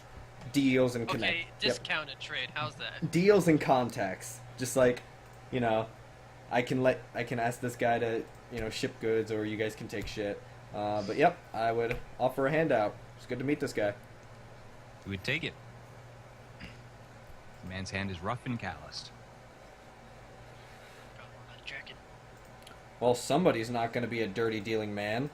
deals and connect. Okay, discounted trade. How's that? Deals and contacts. Just like, you know, I can ask this guy to, you know, ship goods, or you guys can take shit. But yep, I would offer a handout. It's good to meet this guy. He would take it. The man's hand is rough and calloused. Dragon. Well, somebody's not going to be a dirty dealing man.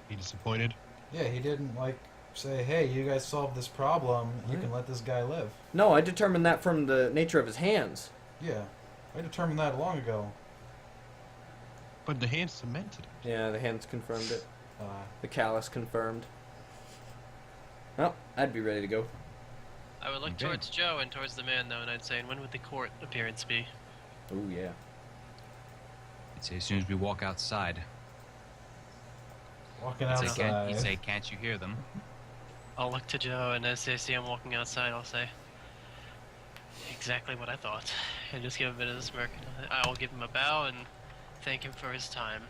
Be disappointed. Yeah, he didn't, like, say, hey, you guys solved this problem, you can let this guy live. No, I determined that from the nature of his hands. Yeah, I determined that long ago. But the hand cemented it. Yeah, the hands confirmed it. Uh, The callus confirmed. Well, I'd be ready to go. I would look Okay. towards Joe and towards the man, though, and I'd say, and when would the court appearance be? Oh yeah. He'd say, as soon as we walk outside. walking He'd say, outside. he'd say, can't you hear them? I'll look to Joe, and as they see I'm walking outside, I'll say, exactly what I thought. And just give a bit of a smirk. I'll give him a bow and thank him for his time.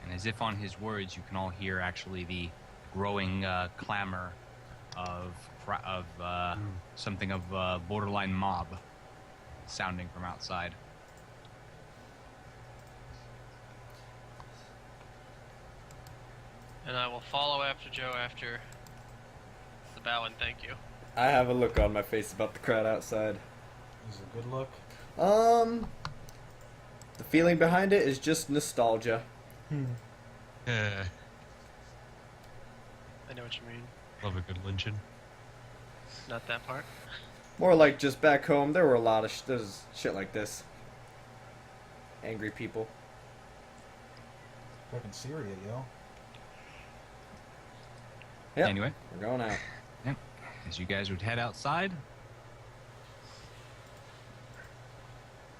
And as if on his words, you can all hear actually the growing clamor of something of borderline mob sounding from outside. And I will follow after Joe after the bow and thank you. I have a look on my face about the crowd outside. Is it a good look? The feeling behind it is just nostalgia. Eh, I know what you mean. love a good lynching. Not that part. More like just back home, there were a lot of there's shit like this. Angry people. Fucking Syria, yo. Yep, Anyway, we're going out. as you guys would head outside,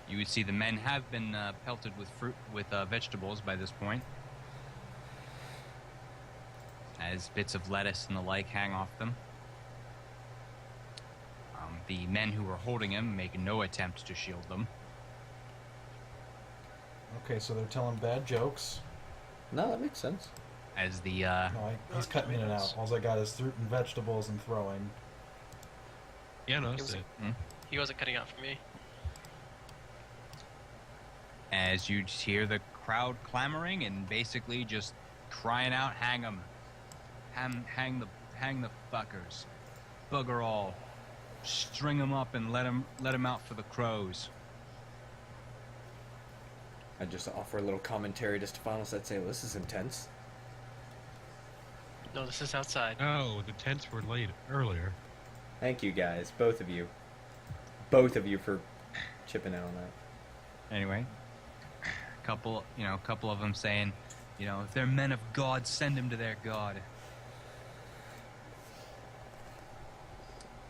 you would see the men have been pelted with vegetables by this point, as bits of lettuce and the like hang off them. The men who were holding him make no attempt to shield them. Okay, so they're telling bad jokes. No, that makes sense. As the No, he's cutting in and out. All I got is fruit and vegetables and throwing. Yeah, no, that's it. He wasn't cutting out for me. as you hear the crowd clamoring and basically just crying out, "Hang 'em, hang the fuckers, bugger all, string 'em up and let 'em out for the crows." I just offer a little commentary to Stefanos. I'd say, well, this is intense. No, this is outside. Oh, the tents were laid earlier. Thank you guys, both of you. Both of you for chipping in on that. Anyway, a couple of them saying, if they're men of God, send them to their God.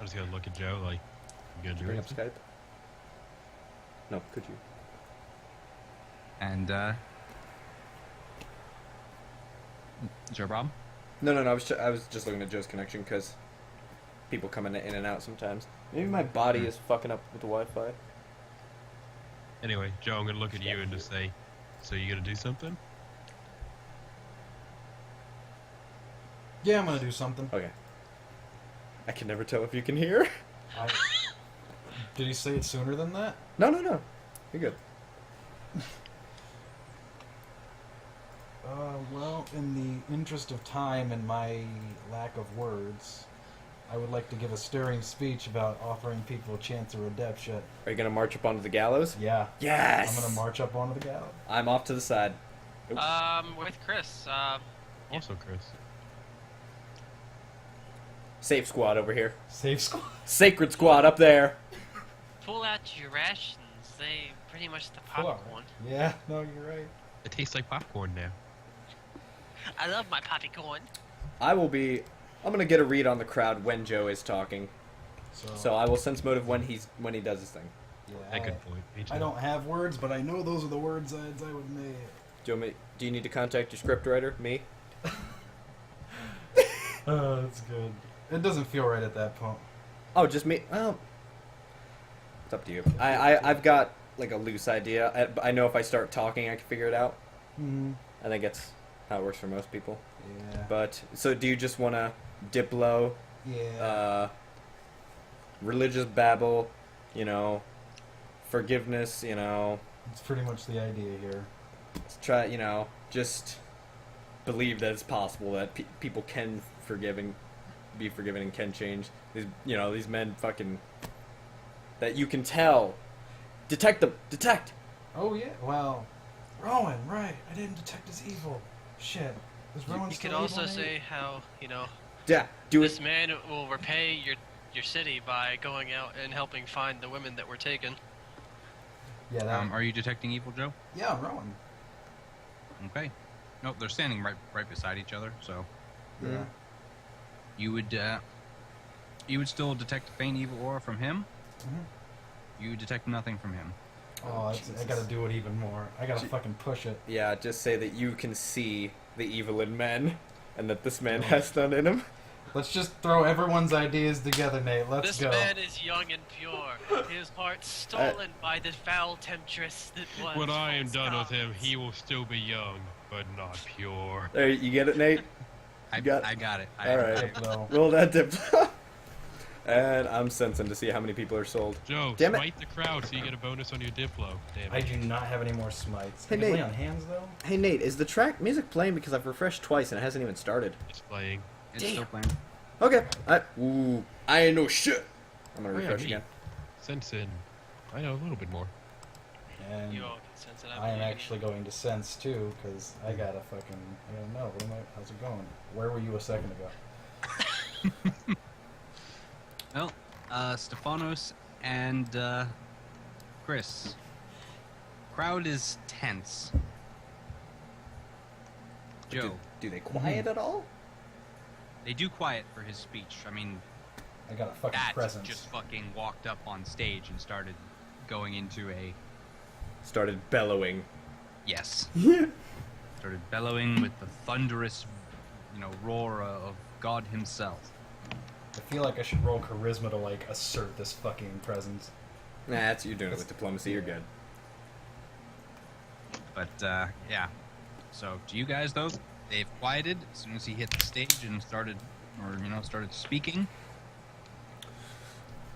I just gotta look at Joe like, you gonna do Bring it? up Skype? No, could you? And is there a problem? No. I was just looking at Joe's connection because people coming in and out sometimes. Maybe my body is fucking up with the Wi-Fi. Anyway, Joe, I'm gonna look at you and just say, so you gonna do something? Yeah, I'm gonna do something. Okay. I can never tell if you can hear. Did he say it sooner than that? No. You're good. Well, in the interest of time and my lack of words, I would like to give a stirring speech about offering people a chance of redemption. Are you gonna march up onto the gallows? Yeah. Yes! I'm gonna march up onto the gallows. I'm off to the side. With Chris. Also, Chris. Safe squad over here. Safe squad. Sacred squad up there. Pull out your rations. They pretty much the Pull out. popcorn. Yeah, no, you're right. It tastes like popcorn now. I love my popcorn. I'm gonna get a read on the crowd when Joe is talking. So I will sense motive when he does his thing. Yeah, A good point. Me too. I don't have words, but I know those are the words I would make. Joe, do you need to contact your scriptwriter? Me? Oh, that's good. It doesn't feel right at that point. Oh, just me? Well, it's up to you. I've got like a loose idea. I know if I start talking, I can figure it out. Mm-hmm. I think that's how it works for most people. Yeah. But so, do you just want to dip low? Yeah. Religious babble, forgiveness, It's pretty much the idea here. try, just believe that it's possible that people can be forgiven and can change. These men fucking, that you can tell. Detect them! Detect! Oh, yeah. Well, Rowan, right. I didn't detect his evil. Shit. Is Rowan You still could also evil, Nate? say how, Yeah, do this it. man will repay your city by going out and helping find the women that were taken. Yeah, that... Are you detecting evil, Joe? yeah, Rowan. Okay. Nope, they're standing right beside each other, so Yeah. you would still detect a faint evil aura from him. Mm-hmm. You detect nothing from him. Oh, I Jesus. gotta do it even more. I gotta fucking push it. Yeah, just say that you can see the evil in men, and that this man has none in him. Let's just throw everyone's ideas together, Nate. Let's This go. man is young and pure, his heart stolen by the foul temptress that was. When I am false done with him, gods. he will still be young, but not pure. There, you get it, Nate? I got- got it. All right. Diplo. Roll that dip. And I'm sensing to see how many people are sold. Joe, Damn it. smite the crowd so you get a bonus on your Diplo. Damn I it. do not have any more smites. Hey, Can I lay Nate. on hands, though? Hey, Nate, is the track music playing? Because I've refreshed twice and it hasn't even started. It's playing. It's Damn. still playing. Okay. I ain't no shit. I'm gonna Oh, yeah, refresh me. again. Sense in. I know a little bit more. And You all can sense it. I am actually going to sense, too, because I gotta fucking... I don't know. How's it going? Where were you a second ago? Well, Stefanos and Chris. Crowd is tense. Joe, Do they quiet at all? they do quiet for his speech. I mean, I got a fucking that presence. just fucking walked up on stage and started going into a Started bellowing. yes. Started bellowing with the thunderous, roar of God himself. I feel like I should roll charisma to, like, assert this fucking presence. Nah, you're doing it with diplomacy. You're good. But yeah. So to you guys though, they've quieted as soon as he hit the stage and started speaking.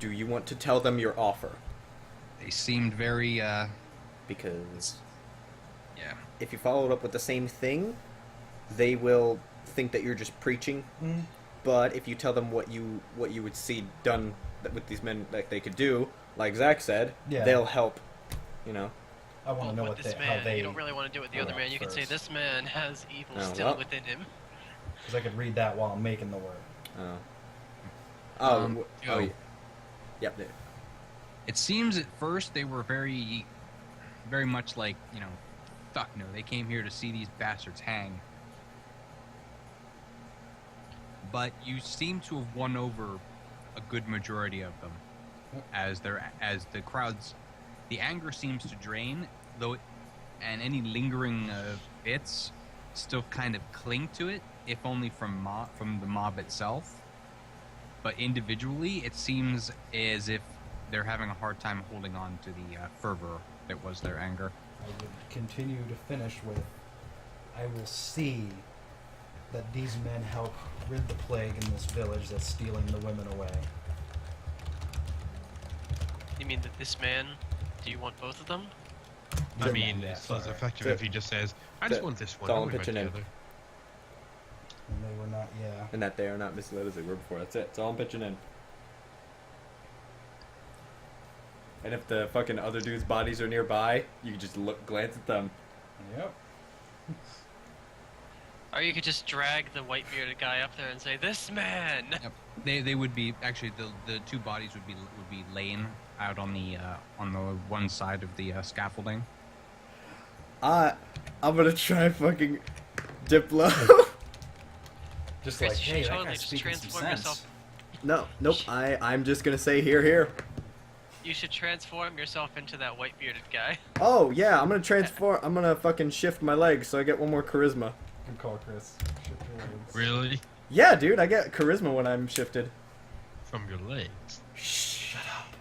Do you want to tell them your offer? They seemed very Because yeah. if you follow it up with the same thing, they will think that you're just preaching. Mm. But if you tell them what you would see done with these men, like they could do, like Zach said, Yeah. they'll help. I want to know with what this how man, they... you don't really want to do it with the other Oh, man. You can say first. this man has evil Oh, still well. within him. Because I could read that while I'm making the word. Joe. Yeah. Yep. It seems at first they were very, very much like, fuck no, they came here to see these bastards hang. But you seem to have won over a good majority of them, as the crowds, the anger seems to drain, and any lingering bits still kind of cling to it, if only from the mob itself. but individually, it seems as if they're having a hard time holding on to the fervor that was their anger. I would continue to finish with, I will see that these men help rid the plague in this village that's stealing the women away. You mean that this man? Do you want both of them? I mean, Yeah, it's less sorry. effective if he just says, I just want this one. all I I'm want my pitching in. other." And they were not, yeah. And that they are not misled as they were before. That's it. That's all I'm pitching in. And if the fucking other dudes' bodies are nearby, you can just glance at them. Yep. Or you could just drag the white bearded guy up there and say, "This man." Yep. They would be actually the two bodies would be laying out on the one side of the scaffolding. I'm gonna try fucking Diplo. Just Chris, like, you should hey, that totally guy's just speaking some transform sense. yourself. Nope. I'm just gonna say here. You should transform yourself into that white bearded guy. Oh yeah, I'm gonna transform. I'm gonna fucking shift my legs so I get one more charisma. Good call, Chris. Shift your legs. Really? Yeah, dude, I get charisma when I'm shifted. From your legs. Shut up.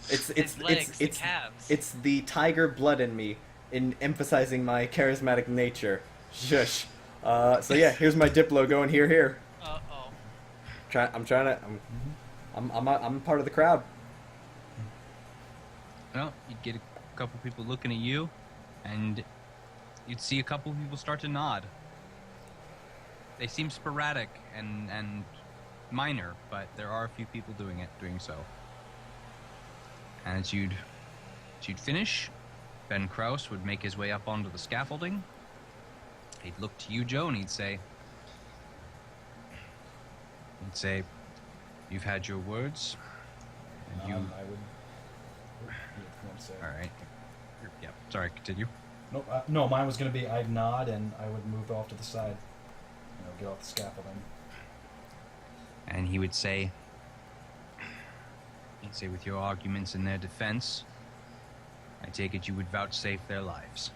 It's His legs, the calves. it's the tiger blood in me, in emphasizing my charismatic nature. Shush. So yeah, here's my Diplo going here. Uh-oh. I'm part of the crowd. Well, you'd get a couple people looking at you, and you'd see a couple people start to nod. They seem sporadic and minor, but there are a few people doing so. As you'd finish, Ben Kraus would make his way up onto the scaffolding. He'd look to you, Joe, and he'd say, "You've had your words, and you." I would. Yeah, you want to say. All right. Yep. Sorry. Continue. Nope. No, mine was going to be I'd nod and I would move off to the side. You know, get off the scaffolding. And he would say, with your arguments in their defense, I take it you would vouchsafe their lives.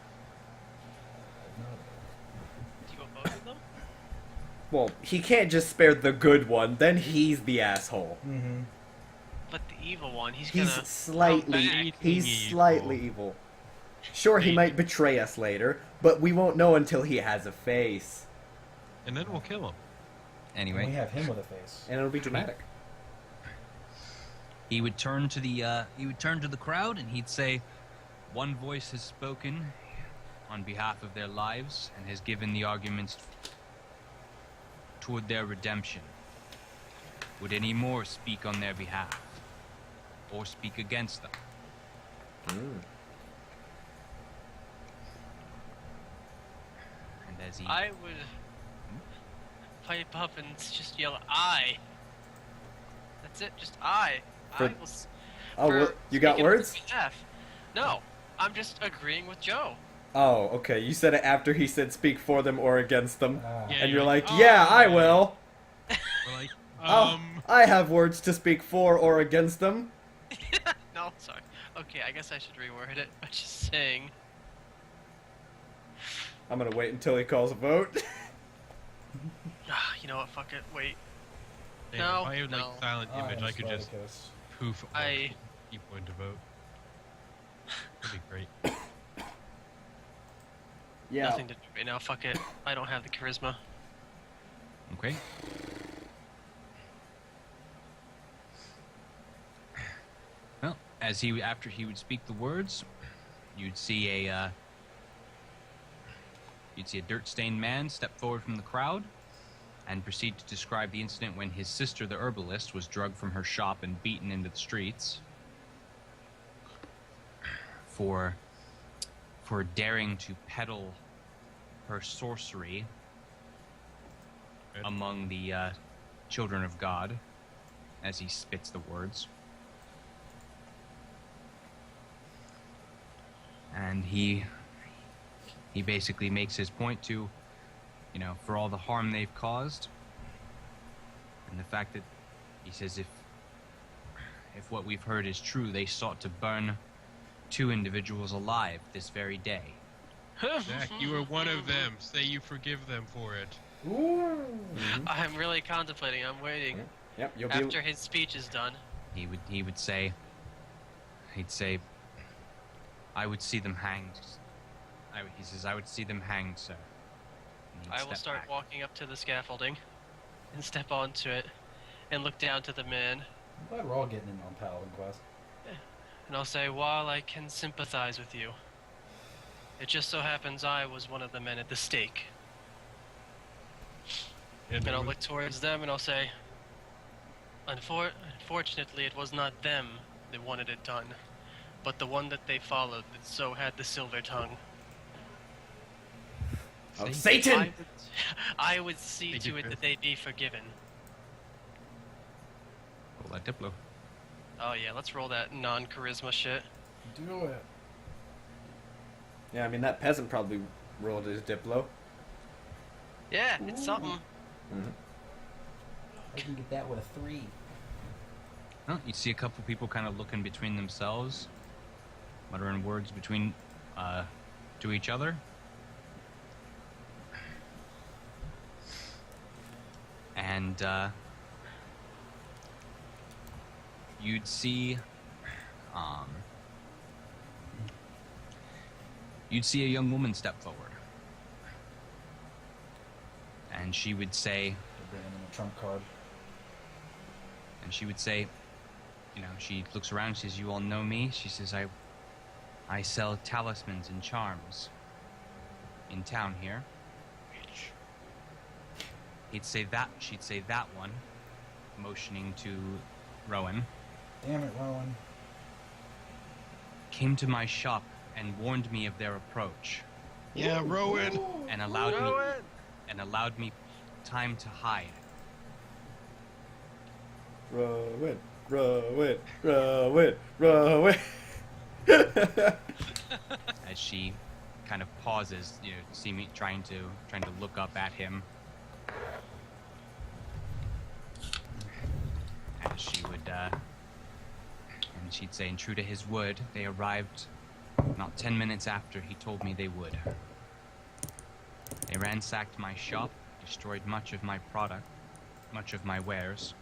Do you want both of them? Well, he can't just spare the good one. Then he's the asshole. Mm-hmm. But the evil one, he's He's gonna slightly, come back. he's Evil. slightly evil. Sure, he might betray us later, but we won't know until he has a face, And then we'll kill him. And we Anyway, have him with a face. and it'll be dramatic. he would turn to the crowd and he'd say, "One voice has spoken on behalf of their lives and has given the arguments toward their redemption. Would any more speak on their behalf or speak against them?" And as he I would pipe up and just yell, "I." That's it, just I. For- I will. Oh, for well, you got speaking on words? his behalf. No, I'm just agreeing with Joe. Oh, okay. You said it after he said speak for them or against them, Yeah, and you're like, "Oh, yeah, I will. We're like, Oh, I have words to speak for or against them. No, sorry. Okay, I guess I should reword it by just saying. I'm gonna wait until he calls a vote. You know what? Fuck it. Wait. damn, No, if I had like no. silent I image, am I could just Spartacus. poof all I- people into vote. That'd be great. Yeah. Nothing to do right now. Fuck it. I don't have the charisma. Okay. Well, after he would speak the words, you'd see a dirt-stained man step forward from the crowd and proceed to describe the incident when his sister, the herbalist, was drugged from her shop and beaten into the streets for daring to peddle her sorcery Good. among the children of God, as he spits the words. And he basically makes his point to, for all the harm they've caused, and the fact that he says if what we've heard is true, they sought to burn 2 individuals alive this very day. Zach, you were one of them. Say you forgive them for it. Ooh. I'm really contemplating. I'm waiting. Yep, you'll After his speech is done, He would say, I would see them hanged. He says, I would see them hanged, sir. And he'd I will step start back. walking up to the scaffolding and step onto it and look down to the man, I'm glad we're all getting in on Paladin Quest. and I'll say, while I can sympathize with you, it just so happens I was one of the men at the stake. And I'll look towards them and I'll say, unfortunately, it was not them that wanted it done, but the one that they followed that so had the silver tongue. Oh, Satan! I would see to it that they be forgiven. Roll that Diplo. Oh yeah, let's roll that non-charisma shit. Do it. Yeah, I mean, that peasant probably rolled his Diplo. Yeah, it's something. I can get that with a 3. Well, you see a couple people kind of looking between themselves, muttering words between to each other. And you'd see a young woman step forward, and she would say, Bring in a trump card. she looks around, she says, you all know me? She says, I sell talismans and charms in town here. She'd say that one, motioning to Rowan, Damn it, Rowan. came to my shop and warned me of their approach, Yeah, Rowan. and allowed me time to hide. Rowan, Rowan, Rowan, Rowan. As she kind of pauses, see me trying to look up at him. As she would, and she'd say, and true to his word, they arrived not 10 minutes after he told me they would. They ransacked my shop, destroyed much of my product, much of my wares.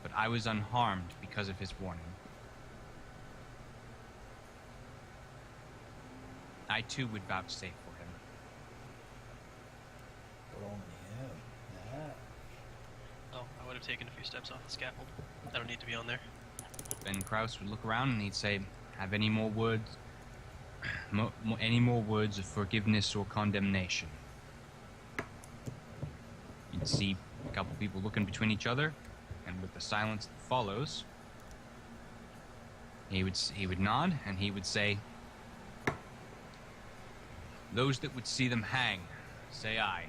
But I was unharmed because of his warning. I too would vouchsafe for him. But only him. Yeah. Oh, I would have taken a few steps off the scaffold. I don't need to be on there. Then Kraus would look around and he'd say, have any more words? Any more words of forgiveness or condemnation? You'd see a couple people looking between each other, and with the silence that follows, he would nod and he would say, those that would see them hang, say aye.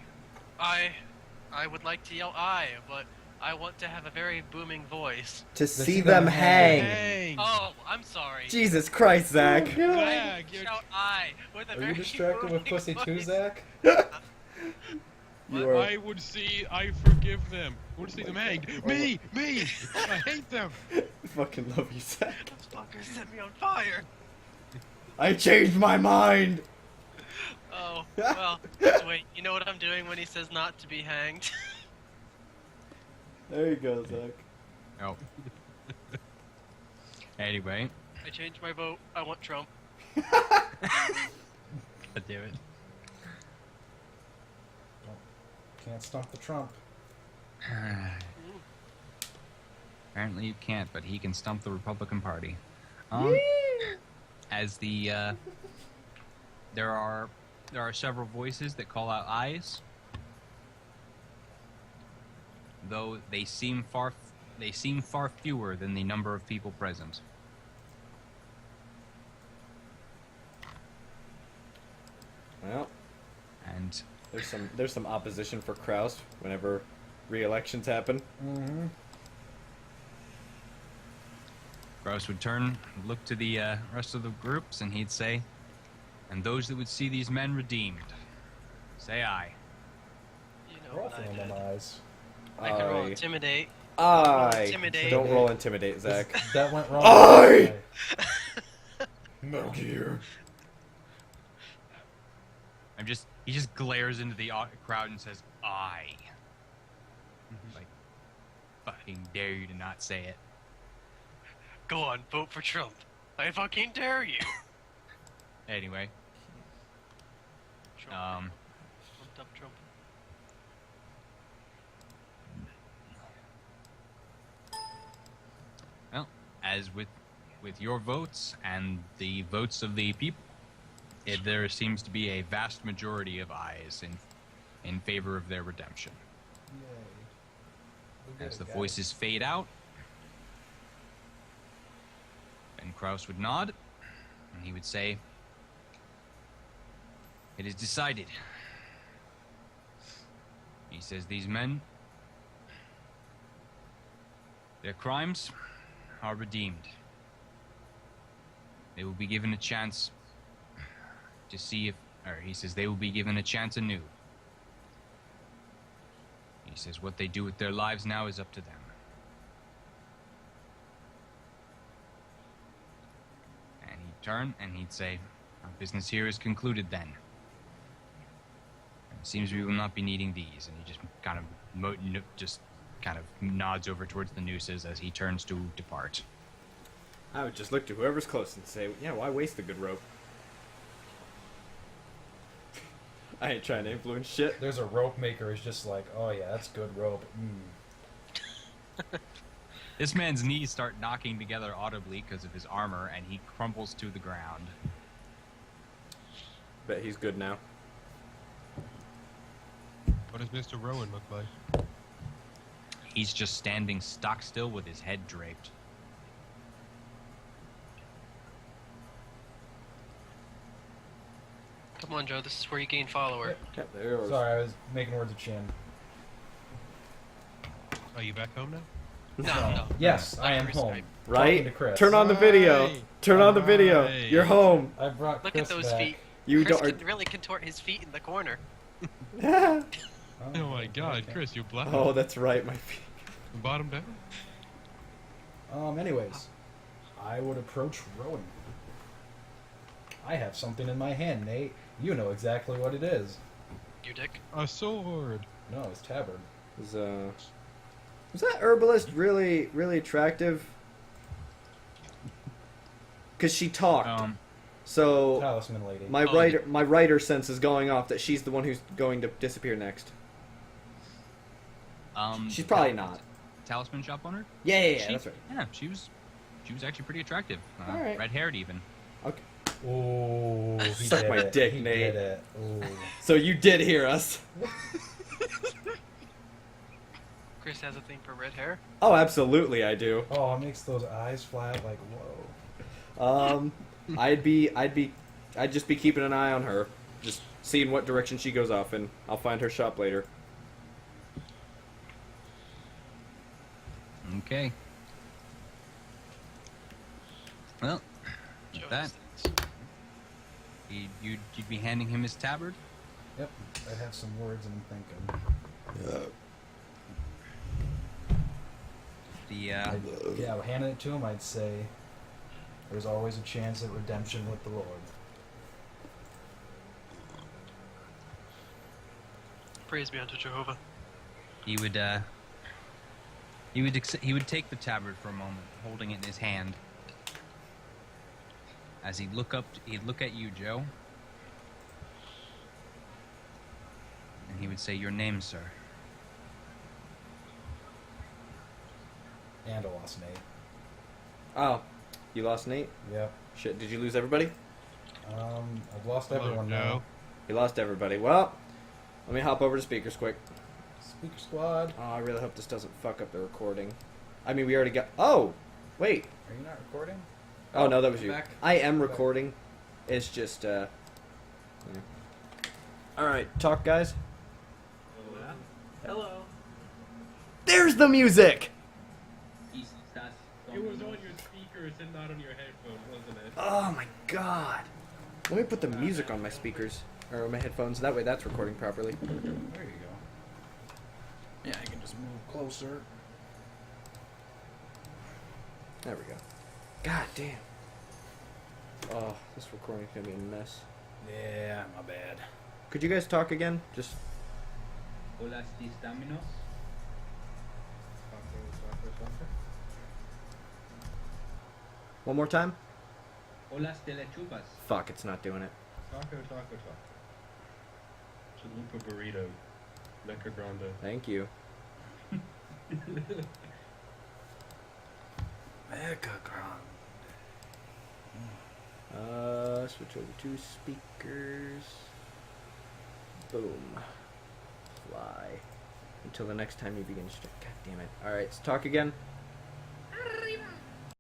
I would like to yell aye, but I want to have a very booming voice. To see them hang. Dang. Oh, I'm sorry. Jesus Christ, Zach. Zach, you're- Shout aye with a Are very you distracted with booming pussy too, voice. Zach? You are. I forgive them. I would see them hanged. Me! I hate them. Fucking love you, Zach. Those fuckers set me on fire. I changed my mind. Oh, well, just wait. You know what I'm doing when he says not to be hanged? There you go, Zach. Oh. Anyway. I changed my vote. I want Trump. God damn it. Can't stop the Trump. Apparently you can't, but he can stump the Republican Party. As the there are several voices that call out ayes, though they seem far fewer than the number of people present. Well, And there's some opposition for Kraus whenever re-elections happen. Mm-hmm. Gross would turn, look to the rest of the groups, and he'd say, and those that would see these men redeemed, say aye. You We're know all what I feeling did. them eyes. I can roll intimidate. Aye. Intimidate. Don't roll intimidate, Zach. That went wrong. Aye! Metal Gear. He just glares into the crowd and says, aye. Like, fucking dare you to not say it. Go on, vote for Trump. I fucking dare you. Anyway, Trump. Trumped up Trump. well, as with your votes and the votes of the people, there seems to be a vast majority of ayes in favor of their redemption. Yay. As the voices fade out, Ben Kraus would nod, and he would say, "It is decided." He says, "These men, their crimes are redeemed. They will be given a chance to see if," or he says, "they will be given a chance anew." He says, "What they do with their lives now is up to them." And he'd turn and he'd say, "Our business here is concluded then. It seems we will not be needing these." And he just kind of nods over towards the nooses as he turns to depart. I would just look to whoever's close and say, yeah, why waste the good rope? I ain't trying to influence shit. There's a rope maker who's just like, oh yeah, that's good rope. This man's knees start knocking together audibly because of his armor, and he crumples to the ground. Bet he's good now. What does Mr. Rowan look like? He's just standing stock still with his head draped. Come on, Joe. This is where you gain follower. Yep, there it was. Sorry, I was making words of chin. Are you back home now? No. Yes, Not I am Chris, home. right. Right? Talking to Chris. Turn on the video. Right. Turn on the video. Right. You're home. I brought Look Chris at those back. feet. You Chris don't. can really contort his feet in the corner. Oh my god, okay. Chris, you're black. Oh, that's right, my feet. Bottom down? Anyways, I would approach Rowan. I have something in my hand, Nate. You know exactly what it is. You dick. A sword. No, it's tabard. Was that herbalist really, really attractive? Because she talked. So Talisman lady. my writer sense is going off that she's the one who's going to disappear next. She's probably not. Talisman shop owner? Yeah, that's right. Yeah, she was actually pretty attractive. All right. Red-haired even. Okay. Oh, he Suck did my it. dick, He Nate. did it. Ooh. So you did hear us. Chris has a thing for red hair. Oh, absolutely, I do. Oh, it makes those eyes flat like whoa. I'd just be keeping an eye on her, just seeing what direction she goes off in. I'll find her shop later. Okay. Well, Joe with that, has things. you'd be handing him his tabard? Yep, I'd have some words and I'm thinking. Yeah, handing it to him, I'd say, there's always a chance at redemption with the Lord. Praise be unto Jehovah. He would take the tabard for a moment, holding it in his hand. As he'd look at you, Joe, and he would say, "Your name, sir." And I lost Nate. Oh, you lost Nate? Yep. Shit, did you lose everybody? I've lost Hello, everyone Joe. now. You lost everybody. Well, let me hop over to speakers quick. Speaker squad. Oh, I really hope this doesn't fuck up the recording. I mean, we already got... Oh! Wait. Are you not recording? Oh, no, that was I'm you. back. I am Back. recording. It's just, Alright, talk, guys. Hello. There's the music! It was on your speakers and not on your headphones, wasn't it? Oh, my God. Let me put the music on my speakers. Or my headphones. That way that's recording properly. There you go. Yeah, I can just move closer. There we go. God damn. Oh, this recording's gonna be a mess. Yeah, my bad. Could you guys talk again? Just... Hola, Stefanos. One more time? Olas de lechupas. Fuck, it's not doing it. Taco, taco, taco. Chalupa burrito. Lecker grande. Thank you. Mega Grand. Switch over to speakers. Boom. Fly. Until the next time you begin to... God damn it. Alright, let's talk again.